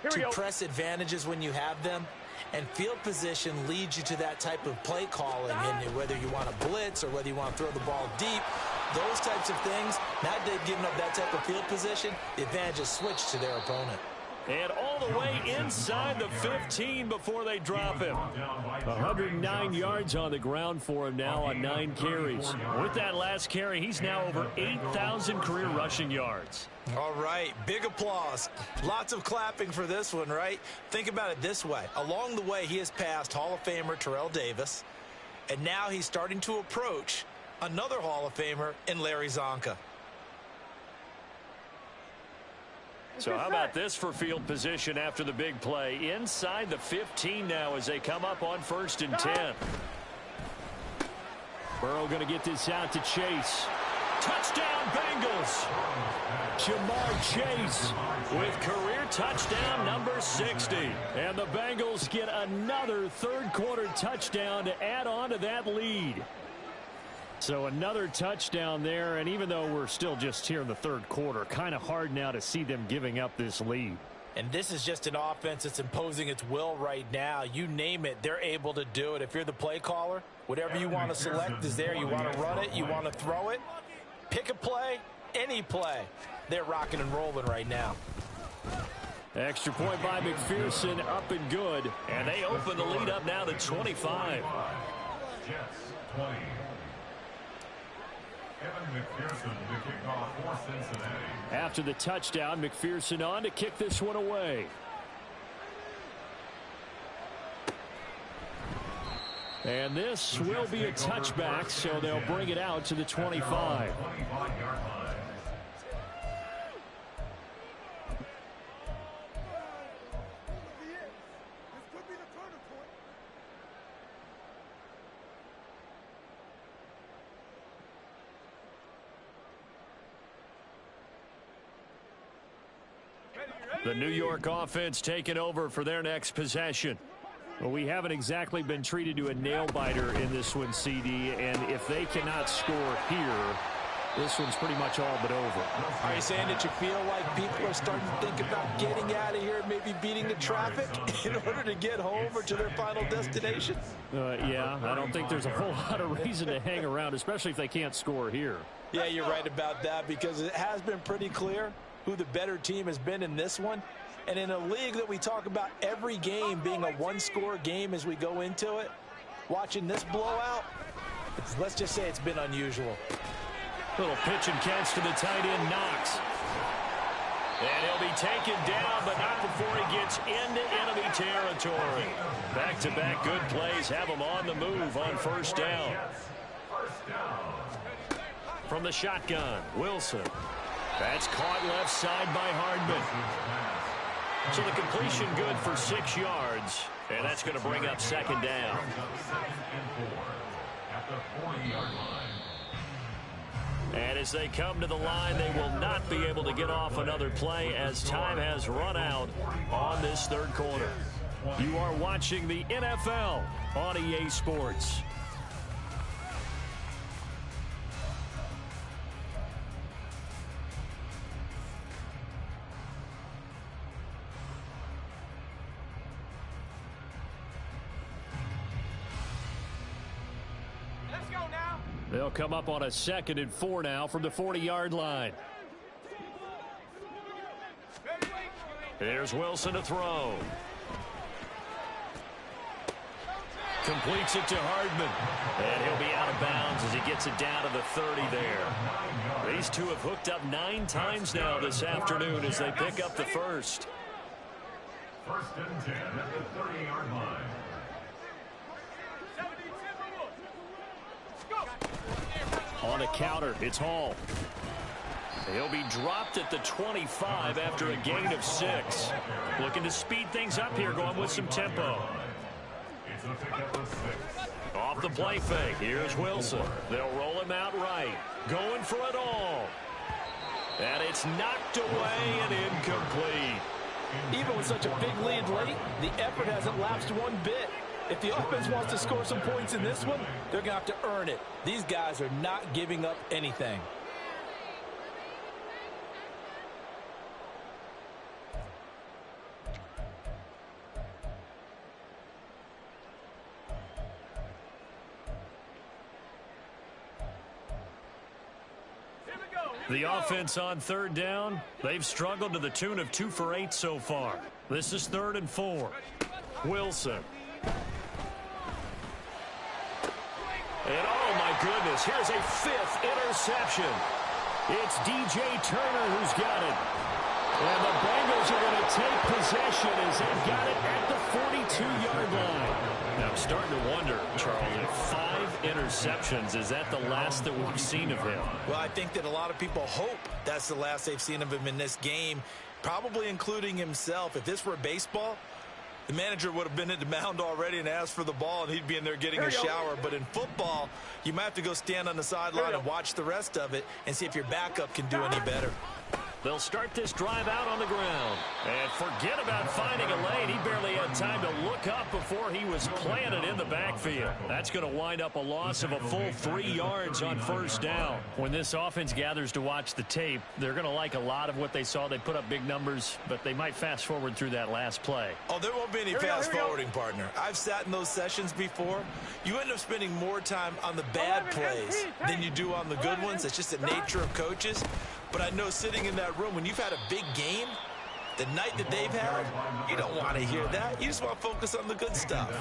to press advantages when you have them, and field position leads you to that type of play calling, and whether you want to blitz or whether you want to throw the ball deep, those types of things, now that they've given up that type of field position, the advantage is switched to their opponent. And all the way inside the 15 before they drop him. 109 yards on the ground for him now on 9 carries. With that last carry, he's now over 8,000 career rushing yards. All right, big applause. Lots of clapping for this one, right? Think about it this way. Along the way, he has passed Hall of Famer Terrell Davis, and now he's starting to approach another Hall of Famer in Larry Zonka. So how about this for field position after the big play? Inside the 15 now as they come up on 1st and 10. Burrow going to get this out to Chase. Touchdown, Bengals. Jamar Chase with career touchdown number 60. And the Bengals get another third-quarter touchdown to add on to that lead. So another touchdown there, and even though we're still just here in the third quarter, kind of hard now to see them giving up this lead. And this is just an offense that's imposing its will right now. You name it, they're able to do it. If you're the play caller, whatever you want to select is there. You want to run it, you want to throw it. Pick a play, any play. They're rocking and rolling right now. Extra point by McPherson, up and good. And they open the lead up now to 25. Jets 20. Evan McPherson to kick off for Cincinnati. After the touchdown, McPherson on to kick this one away. And this will be a touchback, so they'll bring it out to the 25. The New York offense taking over for their next possession. Well, we haven't exactly been treated to a nail-biter in this one, CD, and if they cannot score here, this one's pretty much all but over. Are you saying that you feel like people are starting to think about getting out of here, maybe beating the traffic in order to get home or to their final destination? Yeah, I don't think there's a whole lot of reason to hang around, especially if they can't score here. Yeah, you're right about that, because it has been pretty clear who the better team has been in this one. And in a league that we talk about every game being a one-score game as we go into it, watching this blowout, let's just say it's been unusual. Little pitch and catch to the tight end, Knox. And he'll be taken down, but not before he gets into enemy territory. Back-to-back good plays have him on the move on first down. From the shotgun, Wilson. That's caught left side by Hardman. So the completion good for 6 yards, and that's going to bring up second down. And as they come to the line, they will not be able to get off another play as time has run out on this third quarter. You are watching the NFL on EA Sports. They'll come up on a 2nd and 4 now from the 40-yard line. Here's Wilson to throw. Completes it to Hardman. And he'll be out of bounds as he gets it down to the 30 there. These two have hooked up 9 times now this afternoon as they pick up the first. First and 10 at the 30-yard line. On a counter, it's Hall. He'll be dropped at the 25 after a gain of 6. Looking to speed things up here, going with some tempo. Off the play fake, here's Wilson. They'll roll him out right. Going for it all. And it's knocked away and incomplete. Even with such a big lead late, the effort hasn't lapsed one bit. If the offense wants to score some points in this one, they're going to have to earn it. These guys are not giving up anything. The offense on third down, they've struggled to the tune of 2 for 8 so far. This is 3rd and 4. Wilson. And oh my goodness, here's a 5th interception. It's DJ Turner who's got it. And the Bengals are going to take possession as they've got it at the 42-yard line. Now I'm starting to wonder, Charles, if 5 interceptions, is that the last that we've seen of him? Well, I think that a lot of people hope that's the last they've seen of him in this game, probably including himself. If this were baseball, The manager would have been at the mound already and asked for the ball, and he'd be in there getting a shower. But in football, you might have to go stand on the sideline and watch the rest of it and see if your backup can do any better. They'll start this drive out on the ground. And forget about finding a lane. He barely had time to look up before he was planted in the backfield. That's going to wind up a loss of a full 3 yards on first down. When this offense gathers to watch the tape, they're going to like a lot of what they saw. They put up big numbers, but they might fast forward through that last play. Oh, there won't be any fast forwarding, partner. I've sat in those sessions before. You end up spending more time on the bad plays than you do on the good ones. It's just the nature of coaches. But I know sitting in that room, when you've had a big game, the night that they've had, you don't want to hear that. You just want to focus on the good stuff.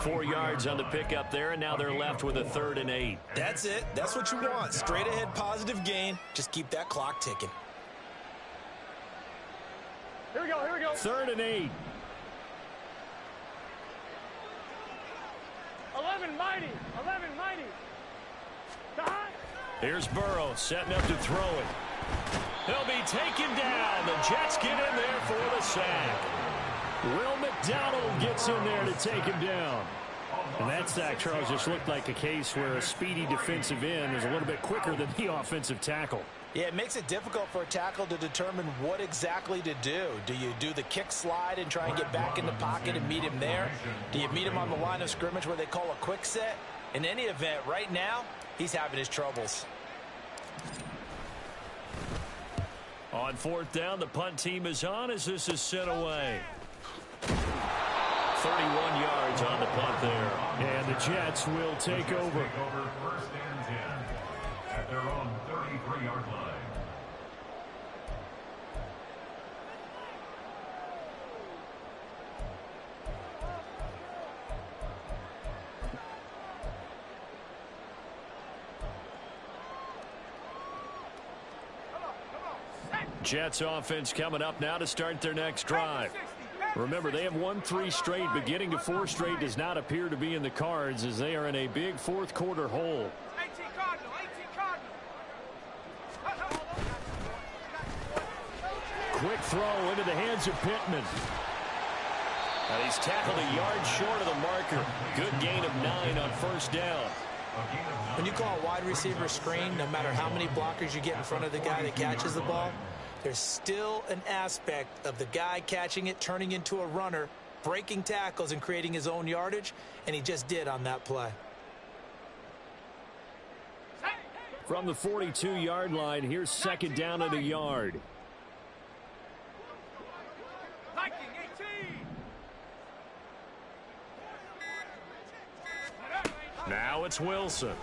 4 yards on the pickup there, and now they're left with a 3rd and 8. That's it. That's what you want. Straight ahead, positive gain. Just keep that clock ticking. Here we go, here we go. 3rd and 8. 11 mighty, 11 mighty. Here's Burrow setting up to throw it. He'll be taken down. The Jets get in there for the sack. Will McDonald gets in there to take him down. And that sack, Charles, just looked like a case where a speedy defensive end is a little bit quicker than the offensive tackle. Yeah, it makes it difficult for a tackle to determine what exactly to do. Do you do the kick slide and try and get back in the pocket and meet him there? Do you meet him on the line of scrimmage where they call a quick set? In any event, right now, he's having his troubles. On 4th down, the punt team is on as this is sent away. 31 yards on the punt there. And the Jets will take over. First and 10 at their own 33-yard line. Jets offense coming up now to start their next drive. Remember, they have won 3 straight, but getting to 4 straight does not appear to be in the cards as they are in a big 4th quarter hole. 18 Cardinal, 18 Cardinal. Quick throw into the hands of Pittman. And he's tackled a yard short of the marker. Good gain of 9 on first down. When you call a wide receiver screen, no matter how many blockers you get in front of the guy that catches the ball, there's still an aspect of the guy catching it, turning into a runner, breaking tackles and creating his own yardage, and he just did on that play. From the 42-yard line, here's 2nd down and a yard. Viking 18. Now it's Wilson.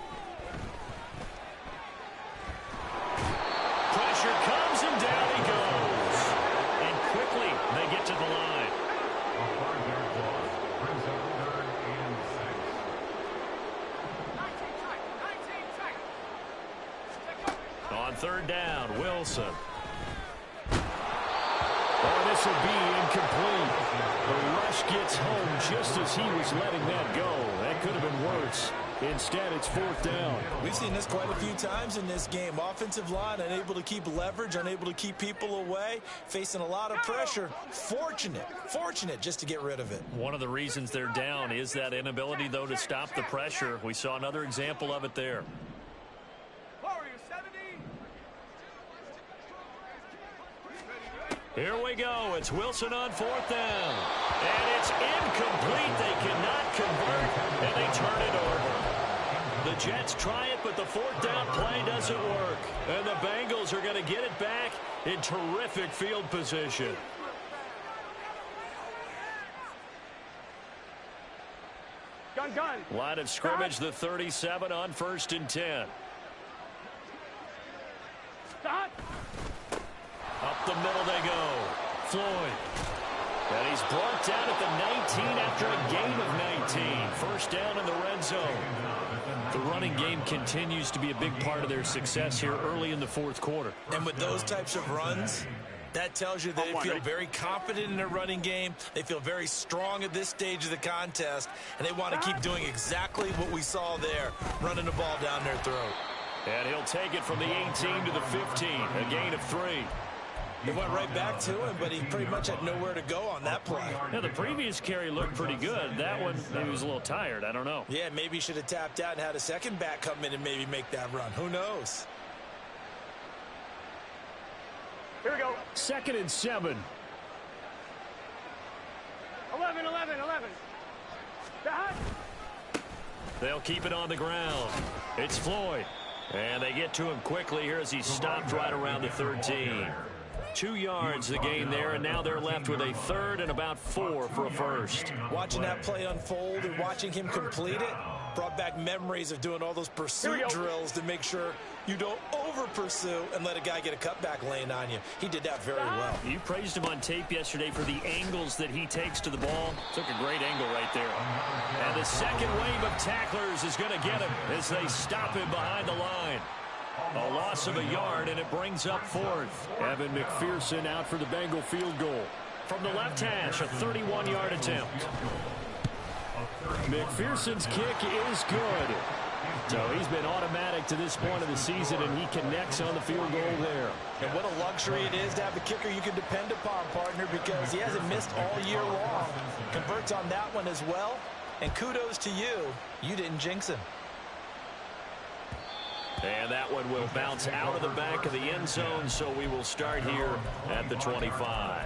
Pressure comes and down he goes. And quickly they get to the line. A 5-yard loss brings up 3rd and 6. On 3rd down, Wilson. Oh, this will be incomplete. The rush gets home just as he was letting that go. That could have been worse. Instead, it's 4th down. We've seen this quite a few times in this game. Offensive line unable to keep leverage, unable to keep people away, facing a lot of pressure. Fortunate just to get rid of it. One of the reasons they're down is that inability, though, to stop the pressure. We saw another example of it there. Warrior 70. Here we go. It's Wilson on 4th down. And it's incomplete. They cannot convert, and they turn it over. The Jets try it, but the 4th down play doesn't work. And the Bengals are going to get it back in terrific field position. Gun. Line of scrimmage, the 37 on 1st and 10. Stop. Up the middle they go. Floyd. And he's brought down at the 19 after a gain of 19. First down in the red zone. The running game continues to be a big part of their success here early in the 4th quarter. And with those types of runs, that tells you that they feel very confident in their running game. They feel very strong at this stage of the contest, and they want to keep doing exactly what we saw there, running the ball down their throat. And he'll take it from the 18 to the 15, a gain of 3. It went right back to him, but he pretty much had nowhere to go on that play. Yeah, the previous carry looked pretty good. That one, maybe he was a little tired. I don't know. Yeah, maybe he should have tapped out and had a second back come in and maybe make that run. Who knows? Here we go. 2nd and 7. 11, 11, 11. Dot. They'll keep it on the ground. It's Floyd. And they get to him quickly here as he stopped right around the 13. 2 yards the gain there, and now they're left with a 3rd and about 4 for a first. Watching that play unfold and watching him complete it brought back memories of doing all those pursuit drills to make sure you don't over-pursue and let a guy get a cutback lane on you. He did that very well. You praised him on tape yesterday for the angles that he takes to the ball. Took a great angle right there. And the second wave of tacklers is going to get him as they stop him behind the line. A loss of a yard, and it brings up 4th. Evan McPherson out for the Bengal field goal. From the left hash, a 31-yard attempt. McPherson's kick is good. So he's been automatic to this point of the season, and he connects on the field goal there. And what a luxury it is to have a kicker you can depend upon, partner, because he hasn't missed all year long. Converts on that one as well. And kudos to you. You didn't jinx him. And that one will bounce out of the back of the end zone, so we will start here at the 25.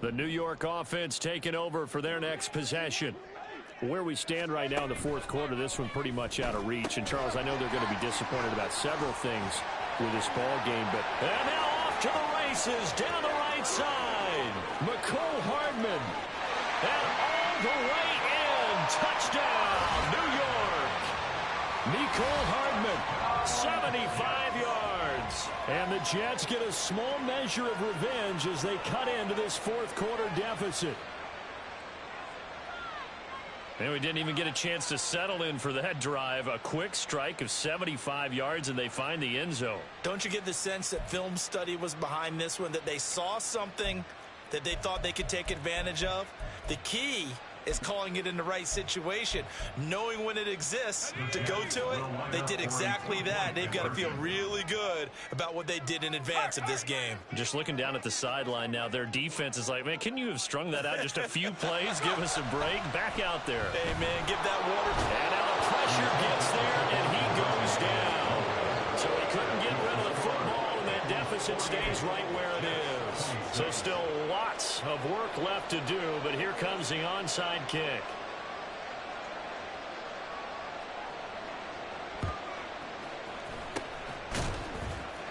The New York offense taking over for their next possession. Where we stand right now in the 4th quarter, this one pretty much out of reach. And, Charles, I know they're going to be disappointed about several things with this ball game. But and now off to the races down the right side. McCole Hardman. And all the way in. Touchdown, New York. Nicole Hardman, 75 yards. And the Jets get a small measure of revenge as they cut into this 4th quarter deficit. And we didn't even get a chance to settle in for that drive. A quick strike of 75 yards, and they find the end zone. Don't you get the sense that film study was behind this one, that they saw something that they thought they could take advantage of? The key is calling it in the right situation, knowing when it exists to go to it. They did exactly that. They've got to feel really good about what they did in advance of this game. Just looking down at the sideline now, their defense is like, man, can you have strung that out just a few plays? Give us a break. Back out there. Hey, man, give that water. And now the pressure gets there, and he goes down. So he couldn't get rid of the football, and that deficit stays right where it is. So still lots of work left to do, but here comes the onside kick.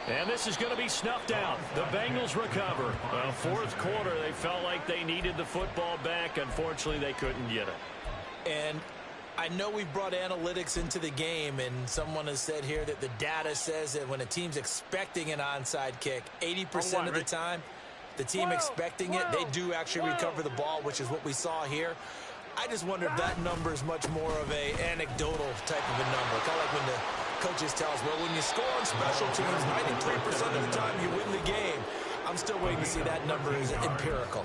And this is going to be snuffed out. The Bengals recover. 4th quarter, they felt like they needed the football back. Unfortunately, they couldn't get it. And I know we've brought analytics into the game, and someone has said here that the data says that when a team's expecting an onside kick, 80% of the time, the team expecting it, they do actually recover the ball, which is what we saw here. I just wonder if that number is much more of a anecdotal type of a number. Kind of like when the coaches tell us, well, when you score on special teams, 93% of the time you win the game. I'm still waiting to see that number is empirical.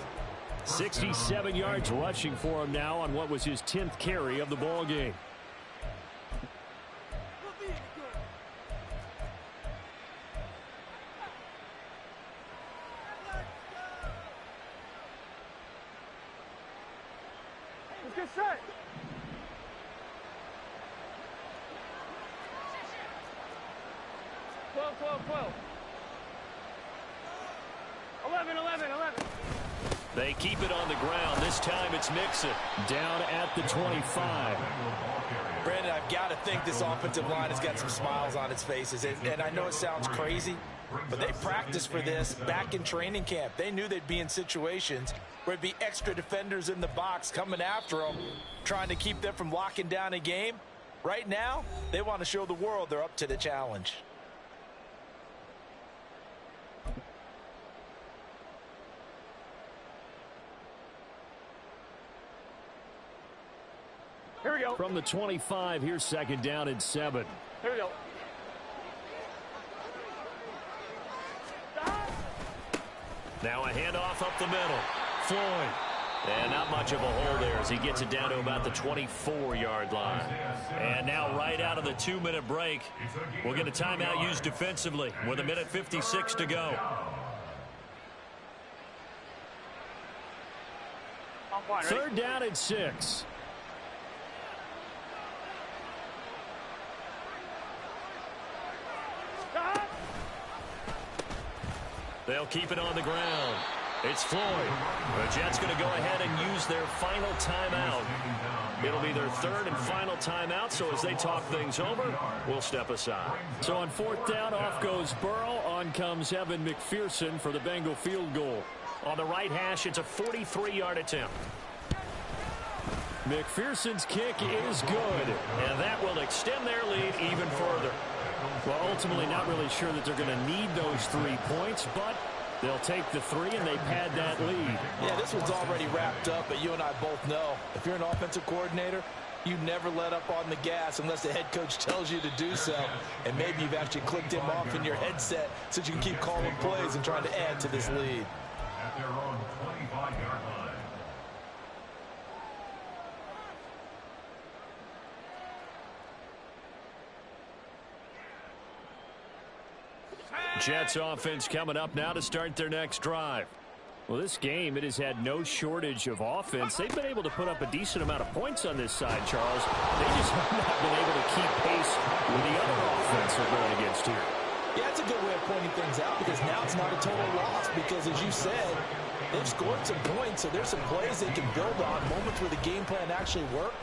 67 yards rushing for him now on what was his 10th carry of the ball game. Get set. Twelve. 11. They keep it on the ground. This time it's Mixon down at the 25. Brandon, I've got to think this offensive line has got some smiles on its faces. And I know it sounds crazy, but they practiced for this back in training camp. They knew they'd be in situations where there'd be extra defenders in the box coming after them, trying to keep them from locking down a game. Right now, they want to show the world they're up to the challenge. Here we go. From the 25, here's 2nd down and 7. Here we go. Now a handoff up the middle. Floyd. And not much of a hole there as he gets it down to about the 24-yard line. And now right out of the 2-minute break, we'll get a timeout used defensively with 1:56 to go. Third down and 6. They'll keep it on the ground. It's Floyd. The Jets going to go ahead and use their final timeout. It'll be their third and final timeout, so as they talk things over, we'll step aside. So on fourth down, off goes Burrow. On comes Evan McPherson for the Bengal field goal. On the right hash, it's a 43-yard attempt. McPherson's kick is good. And that will extend their lead even further. Well, ultimately not really sure that they're going to need those 3 points, but they'll take the 3 and they pad that lead. Yeah, this one's already wrapped up, but you and I both know if you're an offensive coordinator, you never let up on the gas unless the head coach tells you to do so. And maybe you've actually clicked him off in your headset so you can keep calling plays and trying to add to this lead. At their own 25-yard line. Jets offense coming up now to start their next drive. Well, this game, it has had no shortage of offense. They've been able to put up a decent amount of points on this side, Charles. They just have not been able to keep pace with the other offense they're going against here. Yeah, it's a good way of pointing things out because now it's not a total loss because, as you said, they've scored some points, so there's some plays they can build on, moments where the game plan actually worked.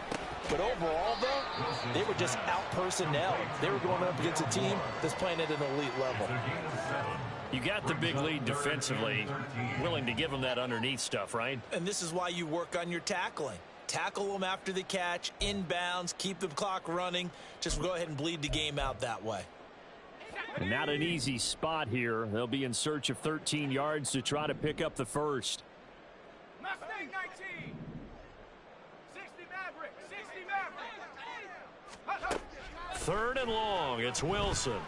But overall, though, they were just out-personnel. They were going up against a team that's playing at an elite level. You got the big lead defensively, willing to give them that underneath stuff, right? And this is why you work on your tackling. Tackle them after the catch, inbounds, keep the clock running. Just go ahead and bleed the game out that way. And not an easy spot here. They'll be in search of 13 yards to try to pick up the first. Mustang 19. 60 Maverick. 60 Maverick. Third and long. It's Wilson.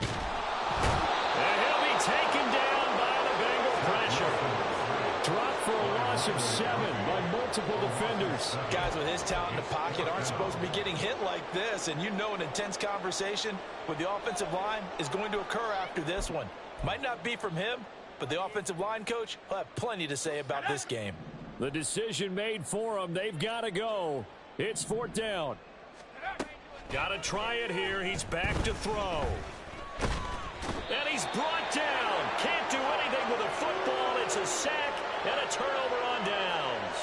And he'll be taken down by the Bengal pressure. Dropped for a loss of 7 by multiple defenders. Guys with his talent in the pocket aren't supposed to be getting hit like this, and you know an intense conversation with the offensive line is going to occur after this one. Might not be from him, but the offensive line coach will have plenty to say about this game. The decision made for them. They've got to go. It's fourth down. Got to try it here. He's back to throw. And he's brought down. Can't do anything with a football. It's a sack and a turnover on downs.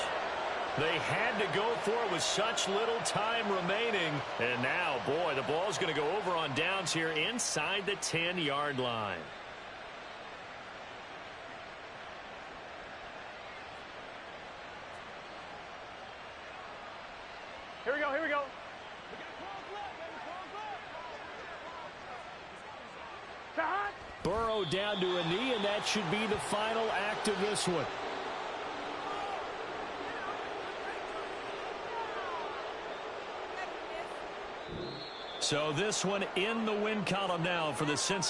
They had to go for it with such little time remaining. And now, boy, the ball's going to go over on downs here inside the 10-yard line. Here we go, here we go. Burrow down to a knee, and that should be the final act of this one. So this one in the win column now for the Cincinnati.